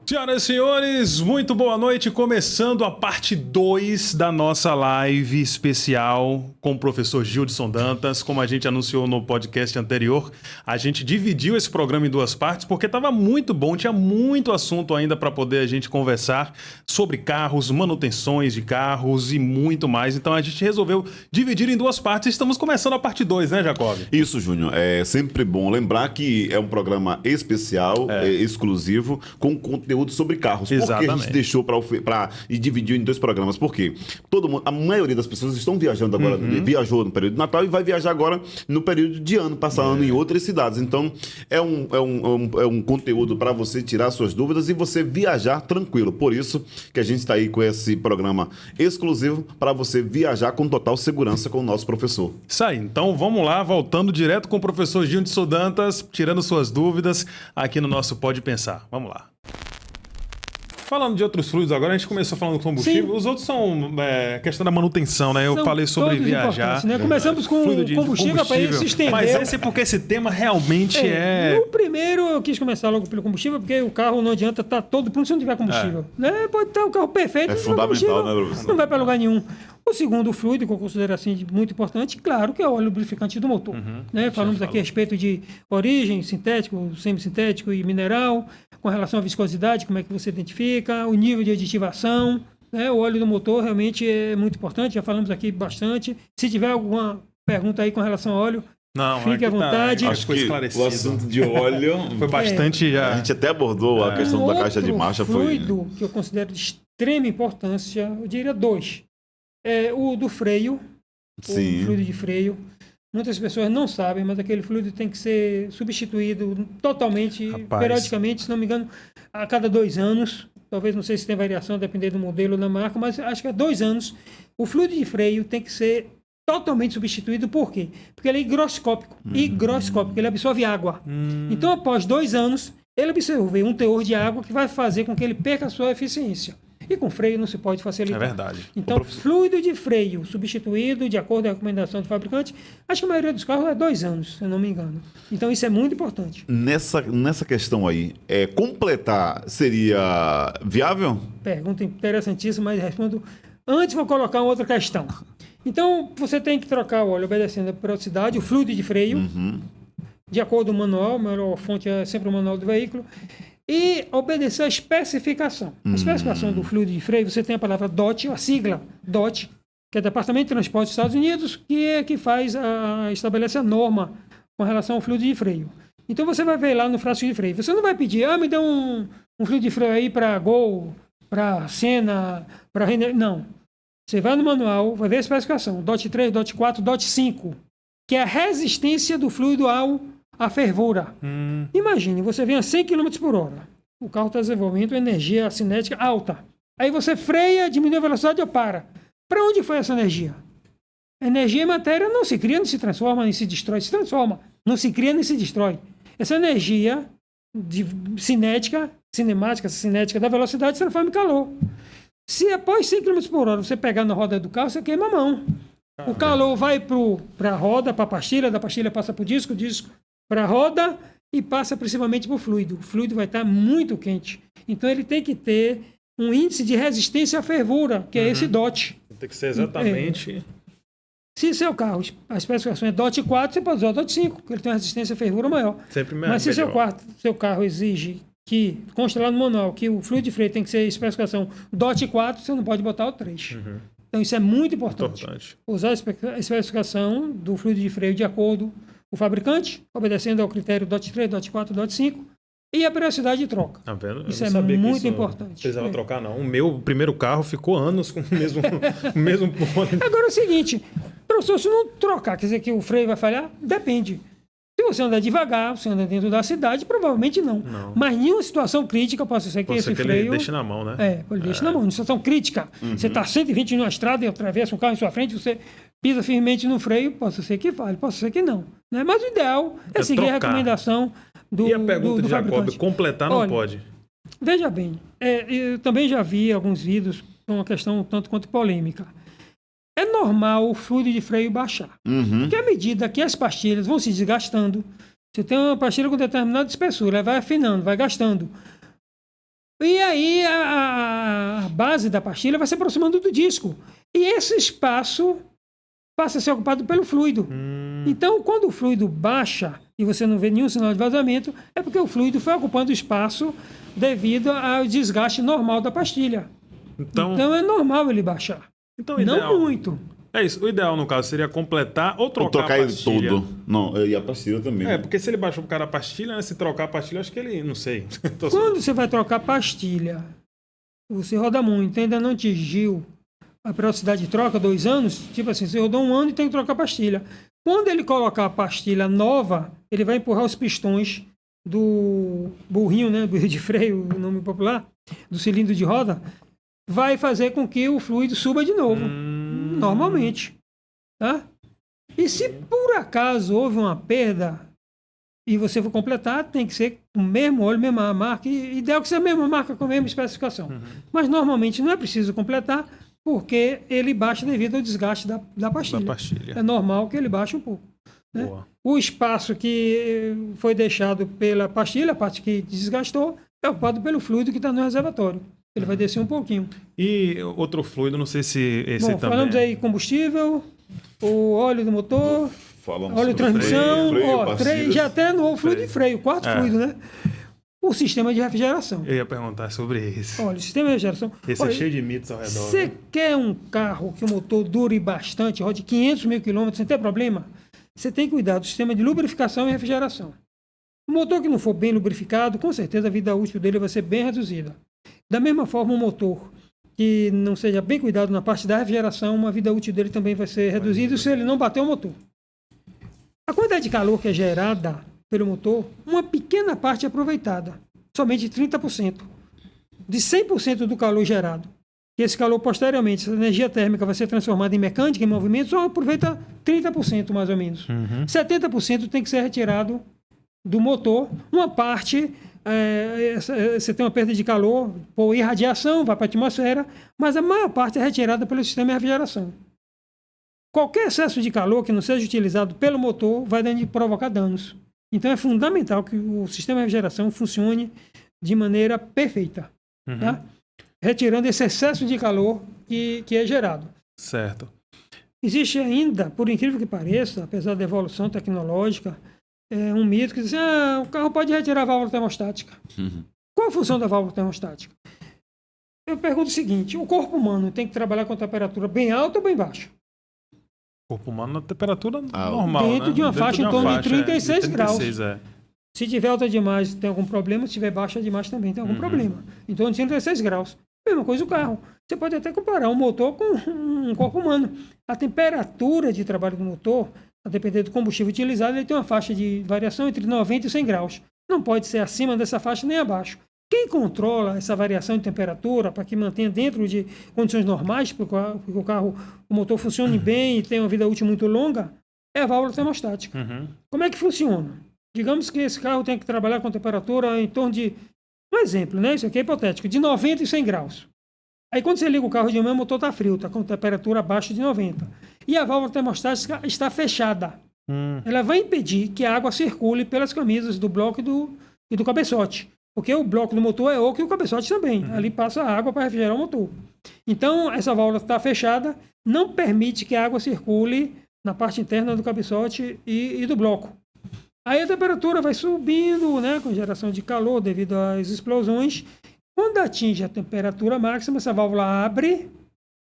Senhoras e senhores, muito boa noite. Começando a parte 2 da nossa live especial com o professor Gildson Dantas. Como a gente anunciou no podcast anterior, a gente dividiu esse programa em duas partes porque estava muito bom, tinha muito assunto ainda para poder a gente conversar sobre carros, manutenções de carros e muito mais. Então a gente resolveu dividir em duas partes. Estamos começando a parte 2, né, Jacob? Isso, Júnior. É sempre bom lembrar que é um programa especial, exclusivo, com conteúdo sobre carros. Exatamente. Por que a gente deixou e dividiu em dois programas? Porque a maioria das pessoas estão viajando agora, viajou no período de Natal e vai viajar agora no período de ano, passar ano em outras cidades. Então, é um conteúdo para você tirar suas dúvidas e você viajar tranquilo. Por isso que a gente está aí com esse programa exclusivo para você viajar com total segurança com o nosso professor. Isso aí. Então, vamos lá, voltando direto com o professor Gildson Dantas, tirando suas dúvidas aqui no nosso Pode Pensar. Vamos lá. Falando de outros fluidos agora, a gente começou falando do combustível. Sim. Os outros são questão da manutenção, né? Eu falei sobre viajar. Né? Começamos com combustível para ele se estender. Mas esse é porque esse tema realmente No primeiro eu quis começar logo pelo combustível, porque o carro não adianta estar todo pronto se não tiver combustível. Né? Pode estar o carro perfeito, é fundamental, né, professor? Não vai para lugar nenhum. O segundo fluido, que eu considero assim muito importante, claro, que é o óleo lubrificante do motor. Né? Falamos aqui a respeito de origem, sintético, semissintético e mineral, com relação à viscosidade, como é que você identifica, o nível de aditivação. Né? O óleo do motor realmente é muito importante, já falamos aqui bastante. Se tiver alguma pergunta aí com relação ao óleo, fique à vontade. Acho que o assunto de óleo foi bastante... A gente até abordou a questão da caixa de marcha. Fluido que eu considero de extrema importância, eu diria dois. É o do freio, Sim. O fluido de freio. Muitas pessoas não sabem, mas aquele fluido tem que ser substituído totalmente, periodicamente, se não me engano, a cada 2 anos. Talvez, não sei se tem variação, dependendo do modelo da marca, mas acho que há 2 anos o fluido de freio tem que ser totalmente substituído. Por quê? Porque ele é higroscópico. Higroscópico, ele absorve água. Então, após 2 anos, ele absorve um teor de água que vai fazer com que ele perca a sua eficiência. E com freio não se pode facilitar. É verdade. Então, fluido de freio substituído, de acordo com a recomendação do fabricante, acho que a maioria dos carros é 2 anos, se eu não me engano. Então, isso é muito importante. Nessa questão aí, completar seria viável? Pergunta interessantíssima, mas respondo. Antes, vou colocar uma outra questão. Então, você tem que trocar o óleo obedecendo a periodicidade, o fluido de freio, de acordo com o manual, a melhor fonte é sempre o manual do veículo, e obedecer a especificação. A especificação do fluido de freio, você tem a palavra DOT, a sigla DOT, que é Departamento de Transporte dos Estados Unidos, que estabelece a norma com relação ao fluido de freio. Então você vai ver lá no frasco de freio. Você não vai pedir, me dá um fluido de freio aí para Gol, para Senna, para Renner. Não. Você vai no manual, vai ver a especificação, DOT 3, DOT 4, DOT 5, que é a resistência do fluido à fervura. Imagine, você vem a 100 km por hora. O carro está desenvolvendo energia cinética alta. Aí você freia, diminui a velocidade ou para. Para onde foi essa energia? Energia e matéria não se cria, nem se transforma, nem se destrói. Se transforma. Não se cria, nem se destrói. Essa energia cinética da velocidade se transforma em calor. Se após 100 km por hora você pegar na roda do carro, você queima a mão. O calor vai para a roda, para a pastilha, da pastilha passa para o disco para a roda e passa principalmente para o fluido. O fluido vai estar muito quente. Então ele tem que ter um índice de resistência à fervura, que é esse DOT. Tem que ser exatamente... Se seu carro, a especificação é DOT 4, você pode usar o DOT 5, porque ele tem uma resistência à fervura maior. Sempre melhor. Mas se seu carro exige que, consta lá no manual, que o fluido de freio tem que ser especificação DOT 4, você não pode botar o 3. Então isso é muito importante. Usar a especificação do fluido de freio de acordo com o fabricante, obedecendo ao critério DOT 3, DOT 4, DOT 5, e a periodicidade de troca. Tá vendo? Isso é muito importante. Não precisava trocar, não. O meu primeiro carro ficou anos com o mesmo ponto. Agora é o seguinte, professor, se não trocar, quer dizer que o freio vai falhar? Depende. Se você andar devagar, você anda dentro da cidade, provavelmente não. Mas em uma situação crítica, pode ser que esse freio... ele deixe na mão, né? Ele deixa na mão. Em situação crítica, você está 120 numa estrada e atravessa um carro em sua frente, você pisa firmemente no freio, pode ser que fale, pode ser que não. Né? Mas o ideal é seguir trocar a recomendação do E a pergunta do de Jacob, fabricante. completar não pode? Veja bem, eu também já vi alguns vídeos com uma questão um tanto quanto polêmica. É normal o fluido de freio baixar. Porque à medida que as pastilhas vão se desgastando, você tem uma pastilha com determinada espessura, ela vai afinando, vai gastando. E aí a base da pastilha vai se aproximando do disco. E esse espaço passa a ser ocupado pelo fluido. Então, quando o fluido baixa e você não vê nenhum sinal de vazamento, é porque o fluido foi ocupando espaço devido ao desgaste normal da pastilha. Então é normal ele baixar. Então, não muito. É isso. O ideal, no caso, seria completar ou Ou trocar trocar a ele pastilha. todo. Não, e a pastilha também. É, porque se ele baixou por causa da pastilha, né? Se trocar a pastilha, acho que ele... Não sei. Quando você vai trocar pastilha, você roda muito, ainda não atingiu a velocidade de troca, 2 anos, tipo assim, você rodou 1 ano e tem que trocar a pastilha. Quando ele colocar a pastilha nova, ele vai empurrar os pistões do burrinho, né, burrinho de freio, o nome popular, do cilindro de roda, vai fazer com que o fluido suba de novo, normalmente. Tá? E se por acaso houve uma perda e você for completar, tem que ser o mesmo óleo, mesma marca, e ideal que seja a mesma marca com a mesma especificação. Mas normalmente não é preciso completar, porque ele baixa devido ao desgaste da pastilha. É normal que ele baixe um pouco. Né? O espaço que foi deixado pela pastilha, a parte que desgastou, é ocupado pelo fluido que está no reservatório. Ele vai descer um pouquinho. E outro fluido, não sei se esse também... Falamos aí combustível, o óleo do motor, óleo de transmissão, já até no fluido de freio, quarto fluido, né? O sistema de refrigeração. Eu ia perguntar sobre isso. Olha, o sistema de refrigeração... Esse é cheio de mitos ao redor. Você quer um carro que o motor dure bastante, rode 500 mil quilômetros sem ter problema? Você tem que cuidar do sistema de lubrificação e refrigeração. O motor que não for bem lubrificado, com certeza a vida útil dele vai ser bem reduzida. Da mesma forma, um motor que não seja bem cuidado na parte da refrigeração, a vida útil dele também vai ser reduzida se ele não bater o motor. A quantidade de calor que é gerada pelo motor, uma pequena parte é aproveitada, somente 30%. De 100% do calor gerado. E esse calor, posteriormente, essa energia térmica vai ser transformada em mecânica, em movimento, só aproveita 30% mais ou menos. 70% tem que ser retirado do motor. Uma parte, você tem uma perda de calor por irradiação, vai para a atmosfera, mas a maior parte é retirada pelo sistema de refrigeração. Qualquer excesso de calor que não seja utilizado pelo motor vai provocar danos. Então é fundamental que o sistema de refrigeração funcione de maneira perfeita, tá? Retirando esse excesso de calor que é gerado. Certo. Existe ainda, por incrível que pareça, apesar da evolução tecnológica, um mito que diz o carro pode retirar a válvula termostática. Qual a função da válvula termostática? Eu pergunto o seguinte, o corpo humano tem que trabalhar com temperatura bem alta ou bem baixa? O corpo humano na temperatura normal, dentro de uma faixa em torno de 36 graus. 36, Se tiver alta demais, tem algum problema. Se tiver baixa demais, também tem algum problema. Em torno de 36 graus. Mesma coisa o carro. Você pode até comparar um motor com um corpo humano. A temperatura de trabalho do motor, a depender do combustível utilizado, ele tem uma faixa de variação entre 90 e 100 graus. Não pode ser acima dessa faixa nem abaixo. Quem controla essa variação de temperatura para que mantenha dentro de condições normais, para que o motor funcione bem e tenha uma vida útil muito longa, é a válvula termostática. Como é que funciona? Digamos que esse carro tem que trabalhar com temperatura em torno de, um exemplo, né? Isso aqui é hipotético, de 90 e 100 graus. Aí quando você liga o carro de manhã, o motor está frio, está com temperatura abaixo de 90. E a válvula termostática está fechada. Ela vai impedir que a água circule pelas camisas do bloco e do cabeçote. Porque o bloco do motor é oco e o cabeçote também. Ali passa a água para refrigerar o motor. Então, essa válvula está fechada, não permite que a água circule na parte interna do cabeçote e do bloco. Aí a temperatura vai subindo, né, com geração de calor devido às explosões. Quando atinge a temperatura máxima, essa válvula abre,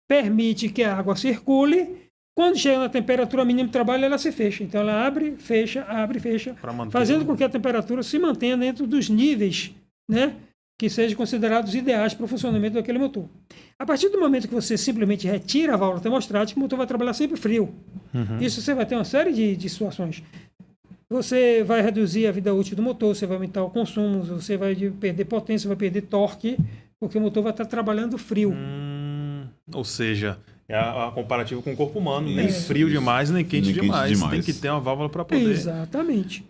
permite que a água circule. Quando chega na temperatura mínima de trabalho, ela se fecha. Então ela abre, fecha, fazendo com que a temperatura se mantenha dentro dos níveis, né, que sejam considerados ideais para o funcionamento daquele motor. A partir do momento que você simplesmente retira a válvula termostática, o motor vai trabalhar sempre frio. Isso você vai ter uma série de situações. Você vai reduzir a vida útil do motor, você vai aumentar o consumo, você vai perder potência, vai perder torque, porque o motor vai estar trabalhando frio. Ou seja, é a comparativa com o corpo humano, nem frio demais, nem quente demais. Tem que ter uma válvula para poder... Exatamente.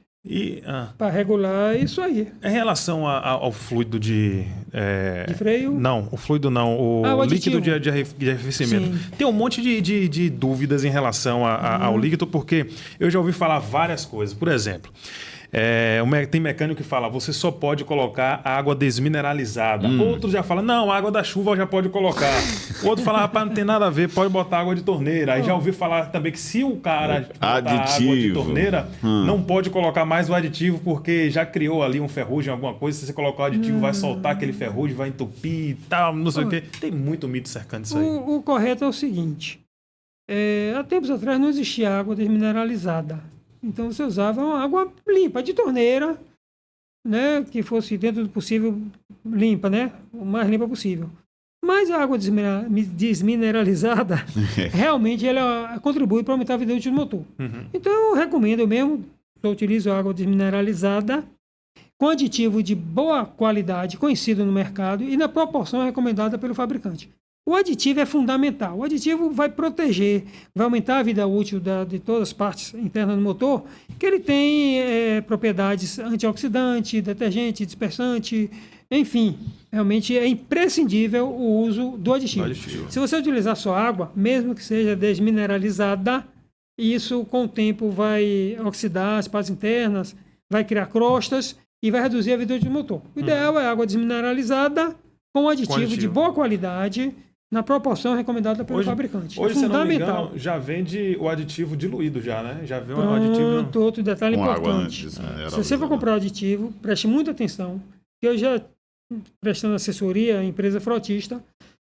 para regular isso aí. Em relação ao fluido de freio? Não, o fluido não. O líquido de arrefecimento. Sim. Tem um monte de dúvidas em relação ao líquido, porque eu já ouvi falar várias coisas. Por exemplo, tem mecânico que fala, você só pode colocar água desmineralizada. Outro já fala, não, água da chuva já pode colocar. Outro fala, rapaz, não tem nada a ver, pode botar água de torneira. Aí já ouvi falar também que se o cara botar água de torneira, não pode colocar mais o aditivo, porque já criou ali um ferrugem, alguma coisa. Se você colocar o aditivo, vai soltar aquele ferrugem, vai entupir e tal, não sei o quê. Tem muito mito cercando isso aí. O correto é o seguinte, há tempos atrás não existia água desmineralizada. Então você usava uma água limpa, de torneira, né, que fosse dentro do possível limpa, né, o mais limpa possível. Mas a água desmineralizada, realmente ela contribui para aumentar a vida útil do motor. Então eu recomendo, eu utilizo água desmineralizada com aditivo de boa qualidade, conhecido no mercado e na proporção recomendada pelo fabricante. O aditivo é fundamental. O aditivo vai proteger, vai aumentar a vida útil de todas as partes internas do motor, que ele tem propriedades antioxidante, detergente, dispersante, enfim. Realmente é imprescindível o uso do aditivo. Se você utilizar só água, mesmo que seja desmineralizada, isso com o tempo vai oxidar as partes internas, vai criar crostas e vai reduzir a vida útil do motor. O ideal é água desmineralizada com aditivo de boa qualidade, na proporção recomendada pelo fabricante. Hoje, se não me engano, já vende o aditivo diluído já, né? Já vem um aditivo... Outro detalhe importante. Se você for comprar o aditivo, preste muita atenção, que eu já, prestando assessoria à empresa frotista,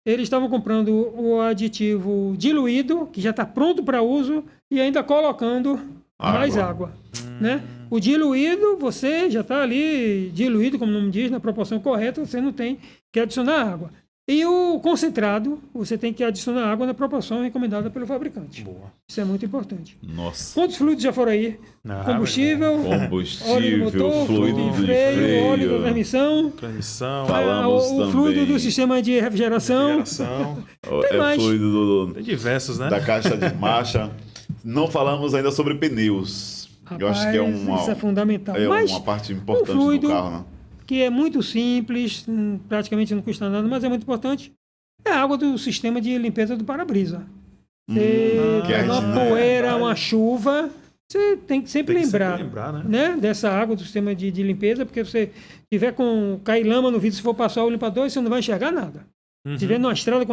eles estavam comprando o aditivo diluído, que já está pronto para uso, e ainda colocando mais água. Né? O diluído, você já está ali diluído, como o nome diz, na proporção correta, você não tem que adicionar água. E o concentrado, você tem que adicionar água na proporção recomendada pelo fabricante. Boa. Isso é muito importante. Nossa. Quantos fluidos já foram aí? Combustível, óleo do motor, fluido de freio, óleo da transmissão. Falamos o fluido do sistema de refrigeração. Tem mais. Fluido tem diversos, né? Da caixa de marcha. Não falamos ainda sobre pneus. Rapaz, eu acho que isso é fundamental. É uma parte importante do carro, né? Que é muito simples, praticamente não custa nada, mas é muito importante, é a água do sistema de limpeza do para-brisa. Uma poeira, uma chuva, você tem que sempre lembrar né, dessa água do sistema de limpeza, porque se você tiver cair lama no vidro, se for passar o limpador, você não vai enxergar nada. Se estiver numa estrada,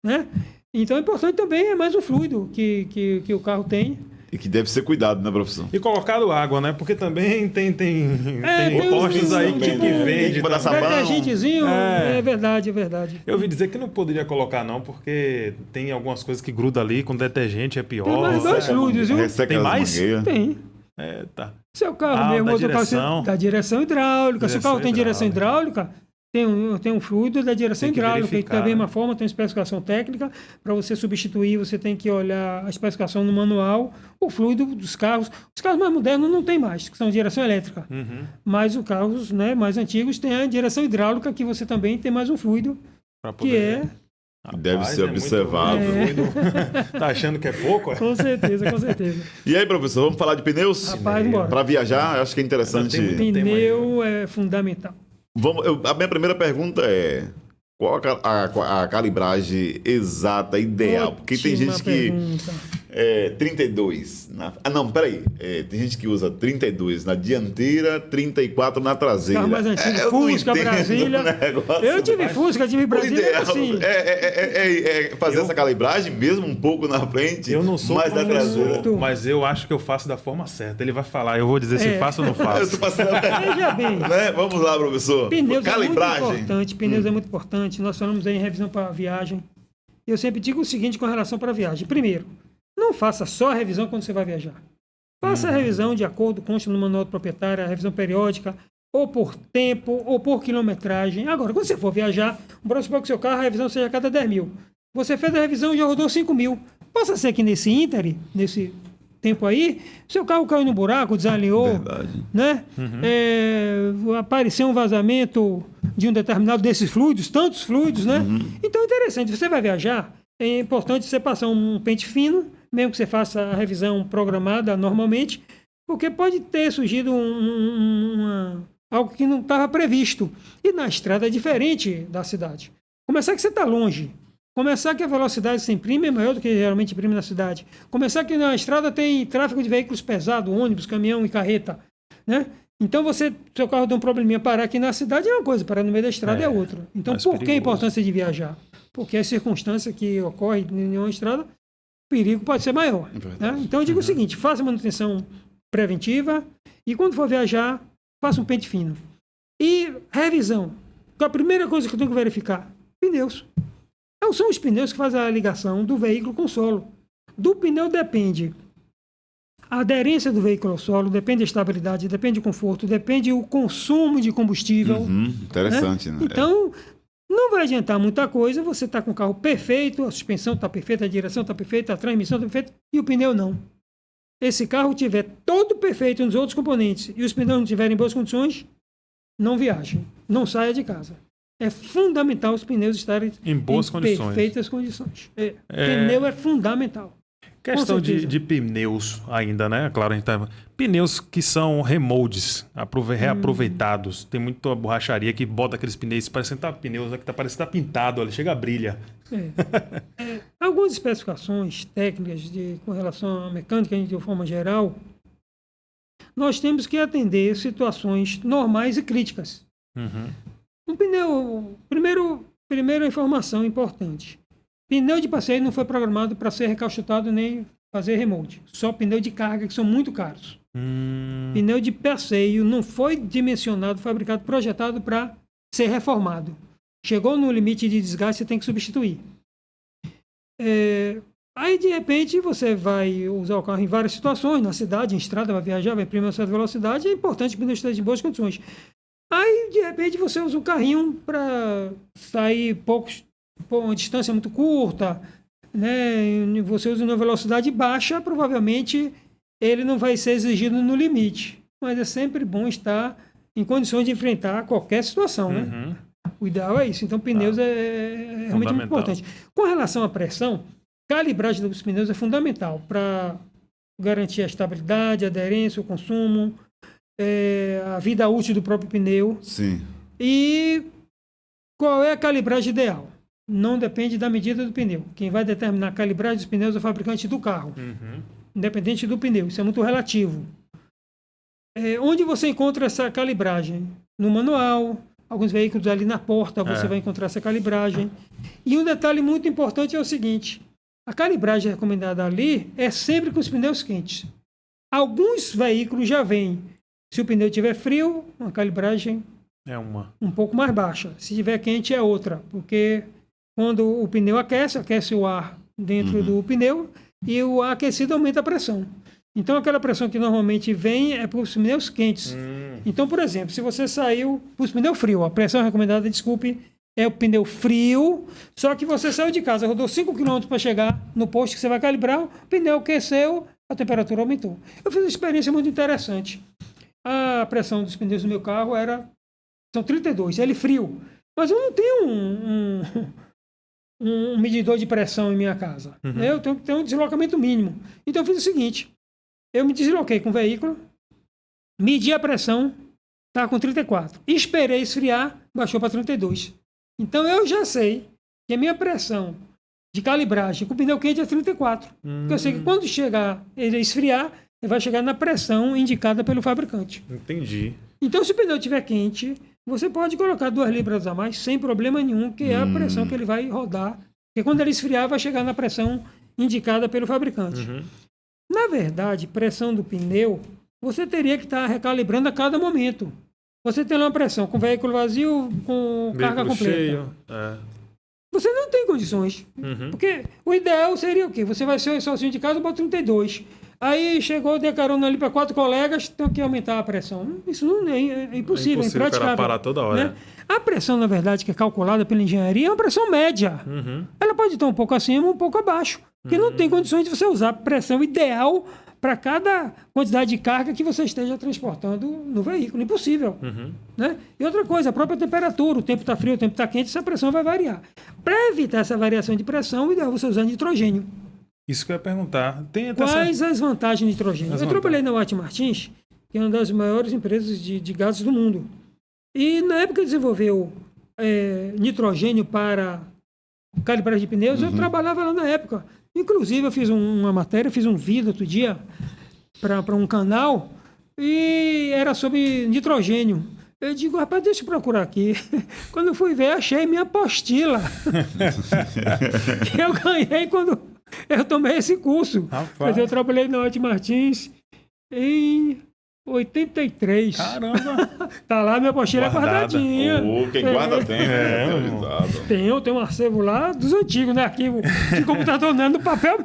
né? Então é importante também, é mais um fluido que o carro tem. E que deve ser cuidado, né, professor? E colocado água, né? Porque também tem postos aí que vende. Detergentezinho, é verdade. Eu ouvi dizer que não poderia colocar, não, porque tem algumas coisas que grudam ali, com detergente é pior. Tem mais dois fluidos, viu? Tem mais? Tem. Tá. Seu carro mesmo, da direção hidráulica. Se o carro tem direção hidráulica, tem um fluido da direção hidráulica, e da mesma forma tem uma especificação técnica. Para você substituir, você tem que olhar a especificação no manual, o fluido dos carros. Os carros mais modernos não tem mais, que são direção elétrica. Mas os carros, né, mais antigos têm a direção hidráulica, que você também tem mais um fluido, que é... Deve ser observado. Tá achando que é pouco? Com certeza. E aí, professor, vamos falar de pneus? Rapaz, bora. Para viajar, acho que é interessante. Pneu é fundamental. A minha primeira pergunta é: qual a calibragem exata, ideal? Porque tem gente que... 32. Tem gente que usa 32 na dianteira, 34 na traseira. Carro mais antigo, Fusca, Brasília. Eu tive Fusca, tive Brasília, assim. Fazer essa calibragem mesmo um pouco na frente, eu não sou mais na traseira. Mas eu acho que eu faço da forma certa. Ele vai falar, eu vou dizer se faço ou não faço. Eu tô passando Veja bem. Né? Vamos lá, professor. Pneus calibragem. É muito importante. Pneus é muito importante. Nós falamos aí em revisão para viagem. Eu sempre digo o seguinte com relação para a viagem. Primeiro, não faça só a revisão quando você vai viajar. Faça a revisão de acordo com o manual do proprietário, a revisão periódica, ou por tempo, ou por quilometragem. Agora, quando você for viajar, vamos supor que o seu carro, a revisão seja a cada 10 mil. Você fez a revisão e já rodou 5 mil. Possa ser que nesse ínterim, nesse tempo aí, seu carro caiu no buraco, desalinhou, né? Apareceu um vazamento de um determinado desses fluidos, tantos fluidos, né? Então é interessante, você vai viajar, é importante você passar um pente fino, mesmo que você faça a revisão programada normalmente, Porque pode ter surgido algo que não estava previsto. E na estrada é diferente da cidade. Começar que você está longe. Começar que a velocidade que você imprime é maior do que geralmente imprime na cidade. Começar que na estrada tem tráfego de veículos pesados, ônibus, caminhão e carreta, né? Então, seu carro tem um probleminha, parar aqui na cidade é uma coisa, parar no meio da estrada é outra. Então, por que a importância de viajar? Porque a circunstância que ocorre em uma estrada, o perigo pode ser maior. Né? Então, eu digo o seguinte, faça manutenção preventiva e quando for viajar, faça um pente fino. E revisão. A primeira coisa que eu tenho que verificar, pneus. Então, são os pneus que fazem a ligação do veículo com o solo. Do pneu depende a aderência do veículo ao solo, depende da estabilidade, depende do conforto, depende o consumo de combustível. Interessante, né? Então, não vai adiantar muita coisa, você está com o carro perfeito, a suspensão está perfeita, a direção está perfeita, a transmissão está perfeita, e o pneu não. Esse carro tiver todo perfeito nos outros componentes e os pneus não estiverem em boas condições, não viaje, não saia de casa. É fundamental os pneus estarem em boas condições. Perfeitas condições. Pneu é fundamental. Questão de pneus ainda, né? Claro, a gente tá... Pneus que são remoldes, reaproveitados. Tem muita borracharia que bota aqueles pneus, parecendo que tá pneus, que parece que tá pintado ali, chega a brilha. Algumas especificações técnicas com relação à mecânica, de uma forma geral, nós temos que atender situações normais e críticas. Um pneu... Primeira informação importante. Pneu de passeio não foi programado para ser recalchutado nem fazer remolde. Só pneu de carga, que são muito caros. Pneu de passeio não foi dimensionado, fabricado, projetado para ser reformado. Chegou no limite de desgaste, você tem que substituir. Aí, de repente, você vai usar o carro em várias situações, na cidade, em estrada, vai viajar, vai imprimir uma certa velocidade, é importante que o pneu esteja em boas condições. Aí, de repente, você usa o carrinho para sair uma distância muito curta, né? Você usa uma velocidade baixa, provavelmente ele não vai ser exigido no limite. Mas é sempre bom estar em condições de enfrentar qualquer situação, né? O ideal é isso. Então, pneus é realmente muito importante. Com relação à pressão, calibragem dos pneus é fundamental para garantir a estabilidade, a aderência, o consumo, a vida útil do próprio pneu. Sim. E qual é a calibragem ideal? Não depende da medida do pneu. Quem vai determinar a calibragem dos pneus é o fabricante do carro. Independente do pneu. Isso é muito relativo. Onde você encontra essa calibragem? No manual. Alguns veículos ali na porta você vai encontrar essa calibragem. E um detalhe muito importante é o seguinte. A calibragem recomendada ali é sempre com os pneus quentes. Alguns veículos já vêm. Se o pneu estiver frio, uma calibragem um pouco mais baixa. Se estiver quente, é outra. Porque quando o pneu aquece o ar dentro do pneu e o ar aquecido aumenta a pressão. Então, aquela pressão que normalmente vem é para os pneus quentes. Então, por exemplo, se você saiu para os pneus frios, a pressão recomendada, desculpe, é o pneu frio, só que você saiu de casa, rodou 5 km para chegar no posto que você vai calibrar, o pneu aqueceu, a temperatura aumentou. Eu fiz uma experiência muito interessante. A pressão dos pneus do meu carro são 32, ele frio. Mas eu não tenho um medidor de pressão em minha casa. Eu tenho que ter um deslocamento mínimo. Então eu fiz o seguinte, eu me desloquei com o veículo, medi a pressão, estava com 34. Esperei esfriar, baixou para 32. Então eu já sei que a minha pressão de calibragem com o pneu quente é 34. Porque eu sei que quando ele esfriar, ele vai chegar na pressão indicada pelo fabricante. Entendi. Então, se o pneu estiver quente, você pode colocar 2 libras a mais sem problema nenhum, que é a pressão que ele vai rodar. Porque quando ele esfriar, vai chegar na pressão indicada pelo fabricante. Na verdade, pressão do pneu, você teria que estar recalibrando a cada momento. Você tem lá uma pressão com veículo vazio, com carga completa. Cheio. Você não tem condições. Porque o ideal seria o quê? Você vai ser sozinho de casa, bota 32. Aí chegou, deu carona ali para 4 colegas, tem que aumentar a pressão. Isso não é impossível, é impraticável. Parar toda hora. Né? A pressão, na verdade, que é calculada pela engenharia, é uma pressão média. Ela pode estar um pouco acima, um pouco abaixo. Porque não tem condições de você usar a pressão ideal para cada quantidade de carga que você esteja transportando no veículo. Impossível. Né? E outra coisa, a própria temperatura. O tempo está frio, o tempo está quente, essa pressão vai variar. Para evitar essa variação de pressão, o ideal é você usar nitrogênio. Isso que eu ia perguntar. Tem até Quais as vantagens de nitrogênio? As Eu trabalhei na Watt Martins, que é uma das maiores empresas de gases do mundo. E na época que desenvolveu nitrogênio para calibragem de pneus, eu trabalhava lá na época. Inclusive, eu fiz uma matéria, fiz um vídeo outro dia para um canal e era sobre nitrogênio. Eu digo, rapaz, deixa eu procurar aqui. Quando eu fui ver, achei minha apostila. Que eu ganhei quando eu tomei esse curso. Rapaz. Mas eu trabalhei na Watt Martins em 83. Caramba! Tá lá, minha apostila Guardada. guardadinha. Quem guarda tem, né? meu Tem irmão. avisado. Tem um arquivo lá dos antigos, né? Arquivo de computador no papel.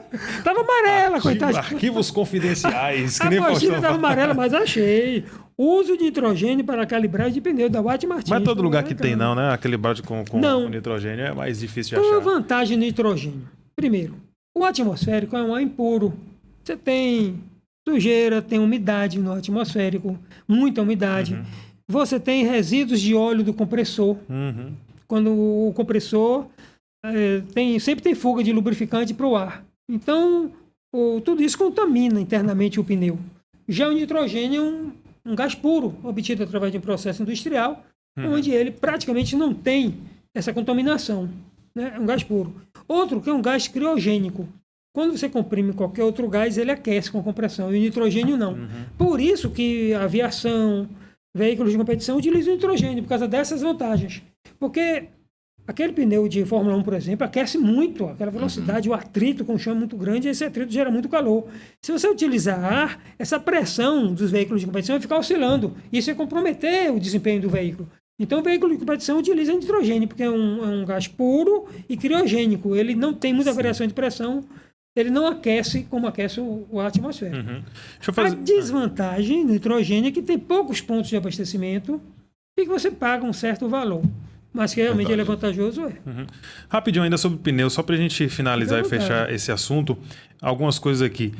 Tava amarela, coitado. Arquivos confidenciais. Que A nem apostila Faustão tava fala. amarela, mas achei. Uso de nitrogênio para calibragem de pneu da Watt Martins. Mas todo lugar que Bacana. tem, não, né? Aquele balde com Não. nitrogênio é mais difícil de Qual a achar. vantagem do nitrogênio? Primeiro, o atmosférico é um ar impuro. Você tem sujeira, tem umidade no atmosférico, muita umidade. Você tem resíduos de óleo do compressor. Uhum. Quando o compressor sempre tem fuga de lubrificante para o ar. Então, tudo isso contamina internamente o pneu. Já o nitrogênio é um gás puro, obtido através de um processo industrial, onde ele praticamente não tem essa contaminação. Né? É um gás puro. Outro que é um gás criogênico. Quando você comprime qualquer outro gás, ele aquece com compressão, e o nitrogênio não. Por isso que a aviação, veículos de competição utilizam nitrogênio, por causa dessas vantagens. Porque aquele pneu de Fórmula 1, por exemplo, aquece muito, aquela velocidade, o atrito com o chão é muito grande, e esse atrito gera muito calor. Se você utilizar ar, essa pressão dos veículos de competição vai ficar oscilando. Isso vai comprometer o desempenho do veículo. Então, o veículo de competição utiliza nitrogênio, porque é um gás puro e criogênico. Ele não tem muita variação de pressão, ele não aquece como aquece o ar atmosférico. Deixa eu A fazer. desvantagem do nitrogênio é que tem poucos pontos de abastecimento e que você paga um certo valor. Mas que realmente ele é vantajoso, é. Rapidinho ainda sobre pneu, só pra gente finalizar e Fica à vontade. fechar esse assunto. Algumas coisas aqui.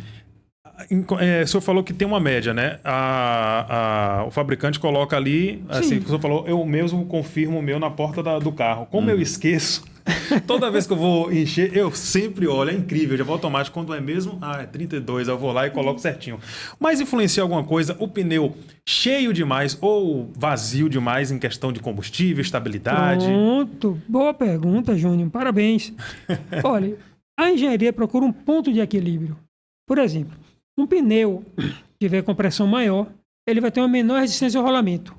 O senhor falou que tem uma média, né? O fabricante coloca ali, assim, o senhor falou, eu mesmo confirmo o meu na porta do carro. Como eu esqueço, toda vez que eu vou encher, eu sempre olho, é incrível, já vou automático, quando é mesmo, é 32, eu vou lá e coloco certinho. Mas influencia alguma coisa o pneu cheio demais ou vazio demais em questão de combustível, estabilidade? Pronto. Boa pergunta, Júnior. Parabéns. Olha, a engenharia procura um ponto de equilíbrio. Por exemplo, um pneu que tiver compressão maior, ele vai ter uma menor resistência ao rolamento.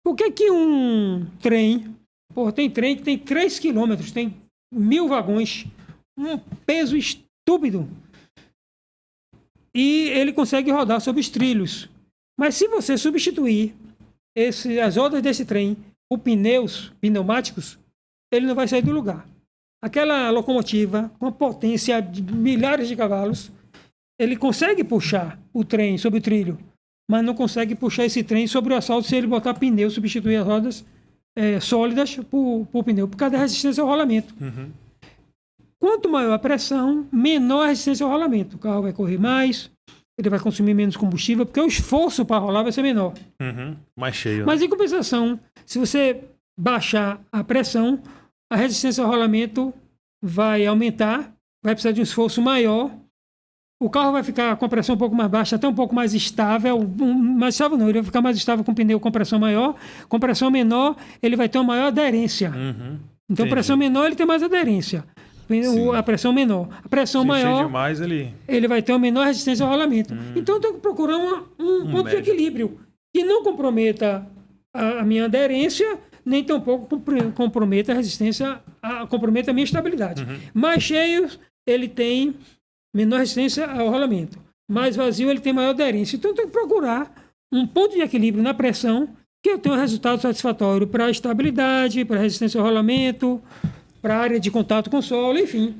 Por que um trem... tem trem que tem 3 quilômetros, tem 1000 vagões, um peso estúpido. E ele consegue rodar sobre os trilhos. Mas se você substituir as rodas desse trem por pneumáticos, ele não vai sair do lugar. Aquela locomotiva com uma potência de milhares de cavalos, ele consegue puxar o trem sobre o trilho, mas não consegue puxar esse trem sobre o asfalto se ele botar pneu, substituir as rodas sólidas por pneu, por causa da resistência ao rolamento. Quanto maior a pressão, menor a resistência ao rolamento. O carro vai correr mais, ele vai consumir menos combustível, porque o esforço para rolar vai ser menor. Mais cheio. Mas em compensação, se você baixar a pressão, a resistência ao rolamento vai aumentar, vai precisar de um esforço maior. O carro vai ficar com a pressão um pouco mais baixa, até um pouco mais estável. Mais estável não, ele vai ficar mais estável com pneu com pressão maior. Com pressão menor, ele vai ter uma maior aderência. Então, Entendi. pressão menor, ele tem mais aderência. A pressão menor. A pressão Se encher maior, demais, ele vai ter uma menor resistência ao rolamento. Então, eu tenho que procurar um ponto de médio. equilíbrio que não comprometa a minha aderência, nem tampouco comprometa a resistência, comprometa a minha estabilidade. Mais cheio, ele tem menor resistência ao rolamento. Mais vazio, ele tem maior aderência. Então, eu tenho que procurar um ponto de equilíbrio na pressão que eu tenha um resultado satisfatório para a estabilidade, para a resistência ao rolamento, para a área de contato com o solo, enfim.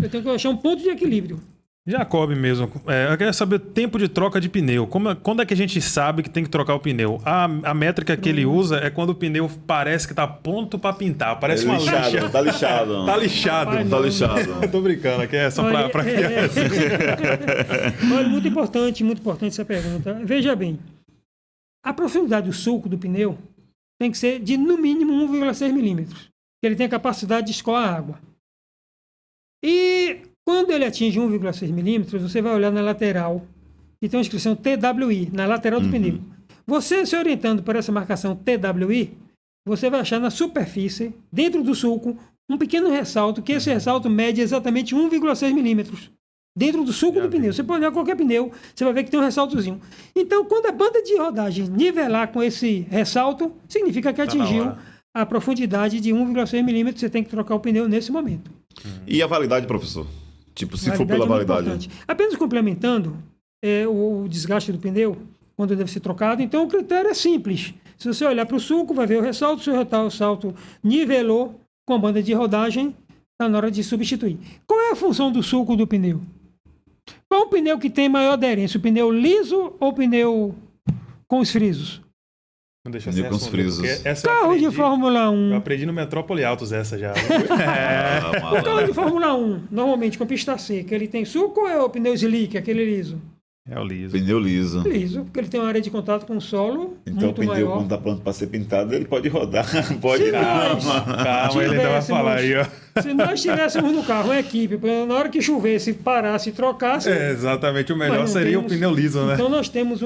Eu tenho que achar um ponto de equilíbrio. Jacob mesmo, eu quero saber o tempo de troca de pneu. Quando é que a gente sabe que tem que trocar o pneu? A métrica que ele usa é quando o pneu parece que está pronto para pintar. Parece uma lixa. Tá lixado. Tá lixado. Rapaz, Tá lixado. Tô brincando, aqui é só para criança. Olha, muito importante essa pergunta. Veja bem, a profundidade do sulco do pneu tem que ser de no mínimo 1,6 milímetros, que ele tem a capacidade de escoar água. E Quando ele atinge 1,6 milímetros, você vai olhar na lateral e tem uma inscrição TWI, na lateral do pneu. Você se orientando por essa marcação TWI, você vai achar na superfície, dentro do sulco, um pequeno ressalto, que esse ressalto mede exatamente 1,6 milímetros. Dentro do sulco do pneu. Você pode olhar qualquer pneu, você vai ver que tem um ressaltozinho. Então, quando a banda de rodagem nivelar com esse ressalto, significa que atingiu a profundidade de 1,6 milímetros. Você tem que trocar o pneu nesse momento. E a validade, professor? Tipo, se for pela validade. Importante. Apenas complementando o desgaste do pneu, quando deve ser trocado. Então, o critério é simples. Se você olhar para o sulco, vai ver o ressalto. Se o ressalto nivelou com a banda de rodagem, está na hora de substituir. Qual é a função do sulco do pneu? Qual o pneu que tem maior aderência? O pneu liso ou o pneu com os frisos? Não deixa Com os frisos. Carro de Fórmula 1. Eu aprendi no Metrópole Autos essa já. O carro de Fórmula 1, normalmente com pista seca, ele tem sulco ou é o pneu slick, aquele liso? É o liso. Pneu liso. Liso, porque ele tem uma área de contato com o solo Então muito o pneu, maior. quando está pronto para ser pintado, ele pode rodar. Pode Se dar. Calma, ele ainda vai falar aí, ó. Se nós tivéssemos no carro uma equipe, na hora que chovesse, parasse e trocasse... É, exatamente, o melhor mas não seria temos- o pneu liso, né? Então nós temos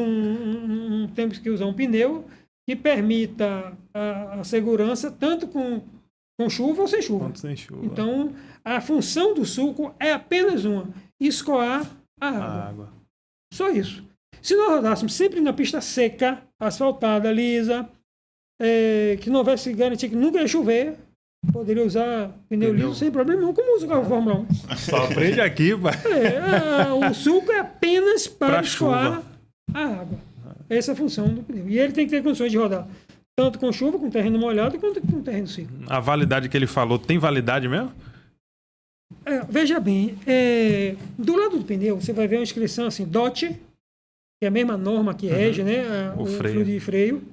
temos que usar um pneu que permita a segurança tanto com chuva ou sem chuva. Quanto sem chuva. Então, a função do sulco é apenas uma: escoar a água. A água. Só isso. Se nós rodássemos sempre na pista seca, asfaltada, lisa, que não houvesse garantia que nunca ia chover, poderia usar pneu liso sem problema nenhum, como usa o carro Fórmula 1. Só aprende aqui, pai. O sulco é apenas para Pra escoar chuva. a água. Essa é a função do pneu. E ele tem que ter condições de rodar tanto com chuva, com terreno molhado, quanto com terreno seco. A validade que ele falou, tem validade mesmo? Veja bem, do lado do pneu, você vai ver uma inscrição assim, DOT, que é a mesma norma que rege, né, O o freio. fluido de freio.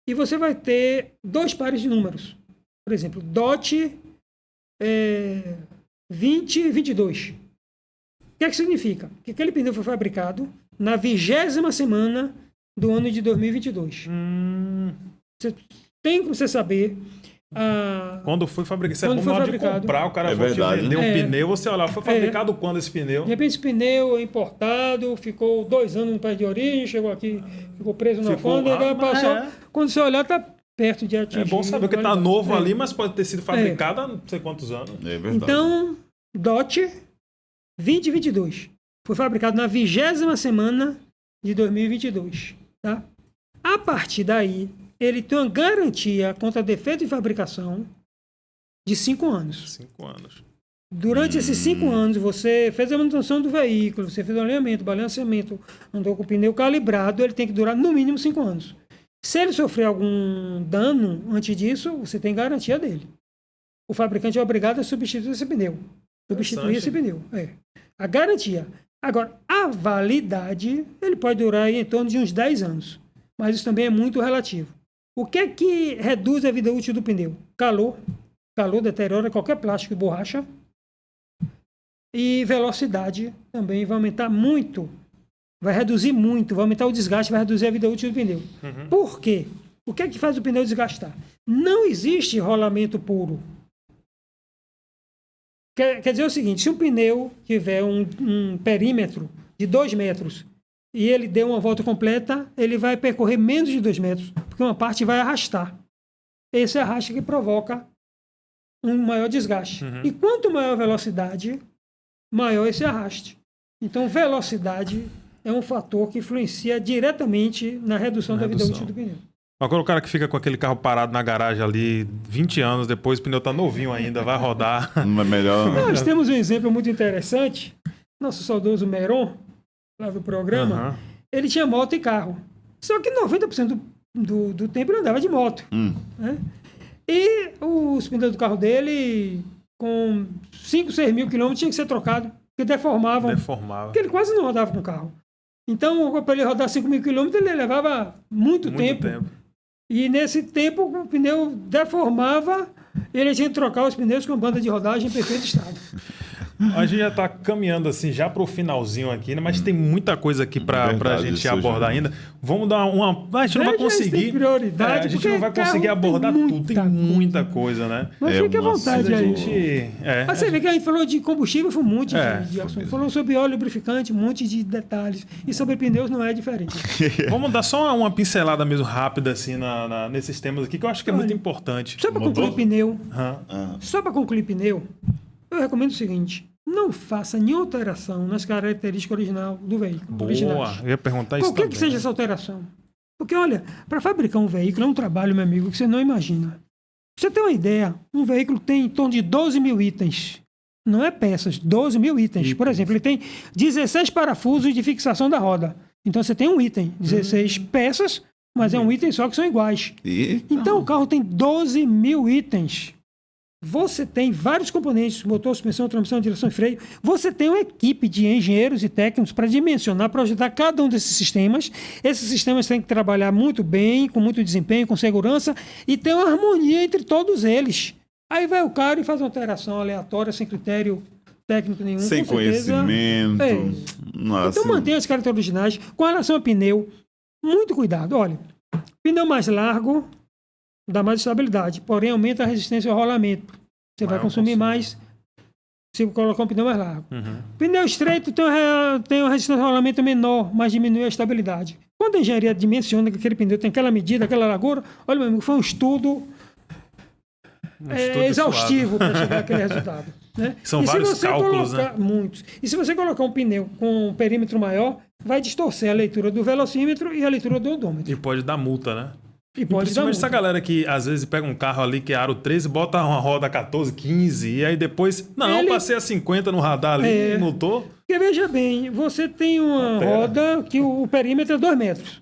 E você vai ter 2 pares de números. Por exemplo, DOT 20 e 22. O que é que significa? Que aquele pneu foi fabricado na 20ª semana do ano de 2022. Você tem como você saber... Quando foi fabricado. Isso é Quando bom foi na hora de fabricado. comprar, o cara É vai te verdade, vender né? um pneu, você olha, foi fabricado quando esse pneu? De repente esse pneu é importado, ficou 2 anos no país de origem, chegou aqui, ficou preso na Ficou alfândega, lá, mas passou. Quando você olhar, está perto de atingir. É bom saber que a tá validade. novo ali, mas pode ter sido fabricado há não sei quantos anos. É verdade. Então, DOT 2022. Foi fabricado na 20ª semana de 2022. Tá? A partir daí, ele tem uma garantia contra defeito de fabricação de 5 anos. 5 anos. Durante esses 5 anos, você fez a manutenção do veículo, você fez o alinhamento, balanceamento, andou com o pneu calibrado, ele tem que durar no mínimo 5 anos. Se ele sofrer algum dano antes disso, você tem garantia dele. O fabricante é obrigado a substituir esse pneu. Substituir esse pneu. A garantia. Agora, a validade, ele pode durar aí em torno de uns 10 anos. Mas isso também é muito relativo. O que é que reduz a vida útil do pneu? Calor. Calor deteriora qualquer plástico e borracha. E velocidade também vai aumentar muito. Vai reduzir muito, vai aumentar o desgaste, vai reduzir a vida útil do pneu. Por quê? O que é que faz o pneu desgastar? Não existe rolamento puro. Quer dizer o seguinte, se um pneu tiver um perímetro de 2 metros e ele der uma volta completa, ele vai percorrer menos de 2 metros, porque uma parte vai arrastar. Esse arraste que provoca um maior desgaste. E quanto maior a velocidade, maior esse arraste. Então, velocidade é um fator que influencia diretamente na redução da vida útil do pneu. Agora o cara que fica com aquele carro parado na garagem ali 20 anos depois, o pneu tá novinho ainda, vai rodar. Não é melhor. Nós temos um exemplo muito interessante. Nosso saudoso Meron, lá do programa, ele tinha moto e carro. Só que 90% do tempo ele andava de moto. Né? E os pneus do carro dele, com 5, 6 mil quilômetros, tinha que ser trocado, porque deformavam. Deformava. Porque ele quase não rodava com o carro. Então, para ele rodar 5 mil quilômetros, ele levava muito tempo. E nesse tempo, o pneu deformava e ele tinha que trocar os pneus com banda de rodagem em perfeito estado. A gente já está caminhando assim já para o finalzinho aqui, né? Mas tem muita coisa aqui para a gente abordar ainda. Vamos dar uma... A gente não vai conseguir... prioridade, a gente não vai conseguir abordar tudo. Tem muita coisa, né? Mas fique à vontade aí. Mas você vê que a gente falou de combustível, foi um monte de assunto. Falou sobre óleo lubrificante, um monte de detalhes. E sobre pneus não é diferente. Vamos dar só uma pincelada mesmo rápida assim nesses temas aqui, que eu acho que é muito importante. Só para concluir pneu, eu recomendo o seguinte: não faça nenhuma alteração nas características original do veículo. Boa, eu ia perguntar isso também. Qualquer que seja essa alteração. Porque, olha, para fabricar um veículo é um trabalho, meu amigo, que você não imagina. Pra você ter uma ideia, um veículo tem em torno de 12 mil itens. Não é peças, 12 mil itens. Por exemplo, ele tem 16 parafusos de fixação da roda. Então você tem um item, 16 peças, mas é um item só que são iguais. Então o carro tem 12 mil itens. Você tem vários componentes, motor, suspensão, transmissão, direção e freio. Você tem uma equipe de engenheiros e técnicos para dimensionar, projetar cada um desses sistemas. Esses sistemas têm que trabalhar muito bem, com muito desempenho, com segurança e ter uma harmonia entre todos eles. Aí vai o cara e faz uma alteração aleatória, sem critério técnico nenhum. Sem conhecimento. Então mantenha as características originais. Com relação ao pneu, muito cuidado. Olha, pneu mais largo dá mais estabilidade, porém aumenta a resistência ao rolamento. Você vai consumir mais se colocar um pneu mais largo. Pneu estreito tem uma resistência ao rolamento menor, mas diminui a estabilidade. Quando a engenharia dimensiona que aquele pneu tem aquela medida, aquela largura, olha, meu amigo, foi um estudo exaustivo para chegar àquele resultado. Né? São vários cálculos, né? Muitos. E se você colocar um pneu com um perímetro maior, vai distorcer a leitura do velocímetro e a leitura do odômetro. E pode dar multa, né? E principalmente essa galera que às vezes pega um carro ali que é aro 13, bota uma roda 14, 15 e aí depois, passei a 50 no radar ali e multou. Porque veja bem, você tem uma roda que o perímetro é 2 metros.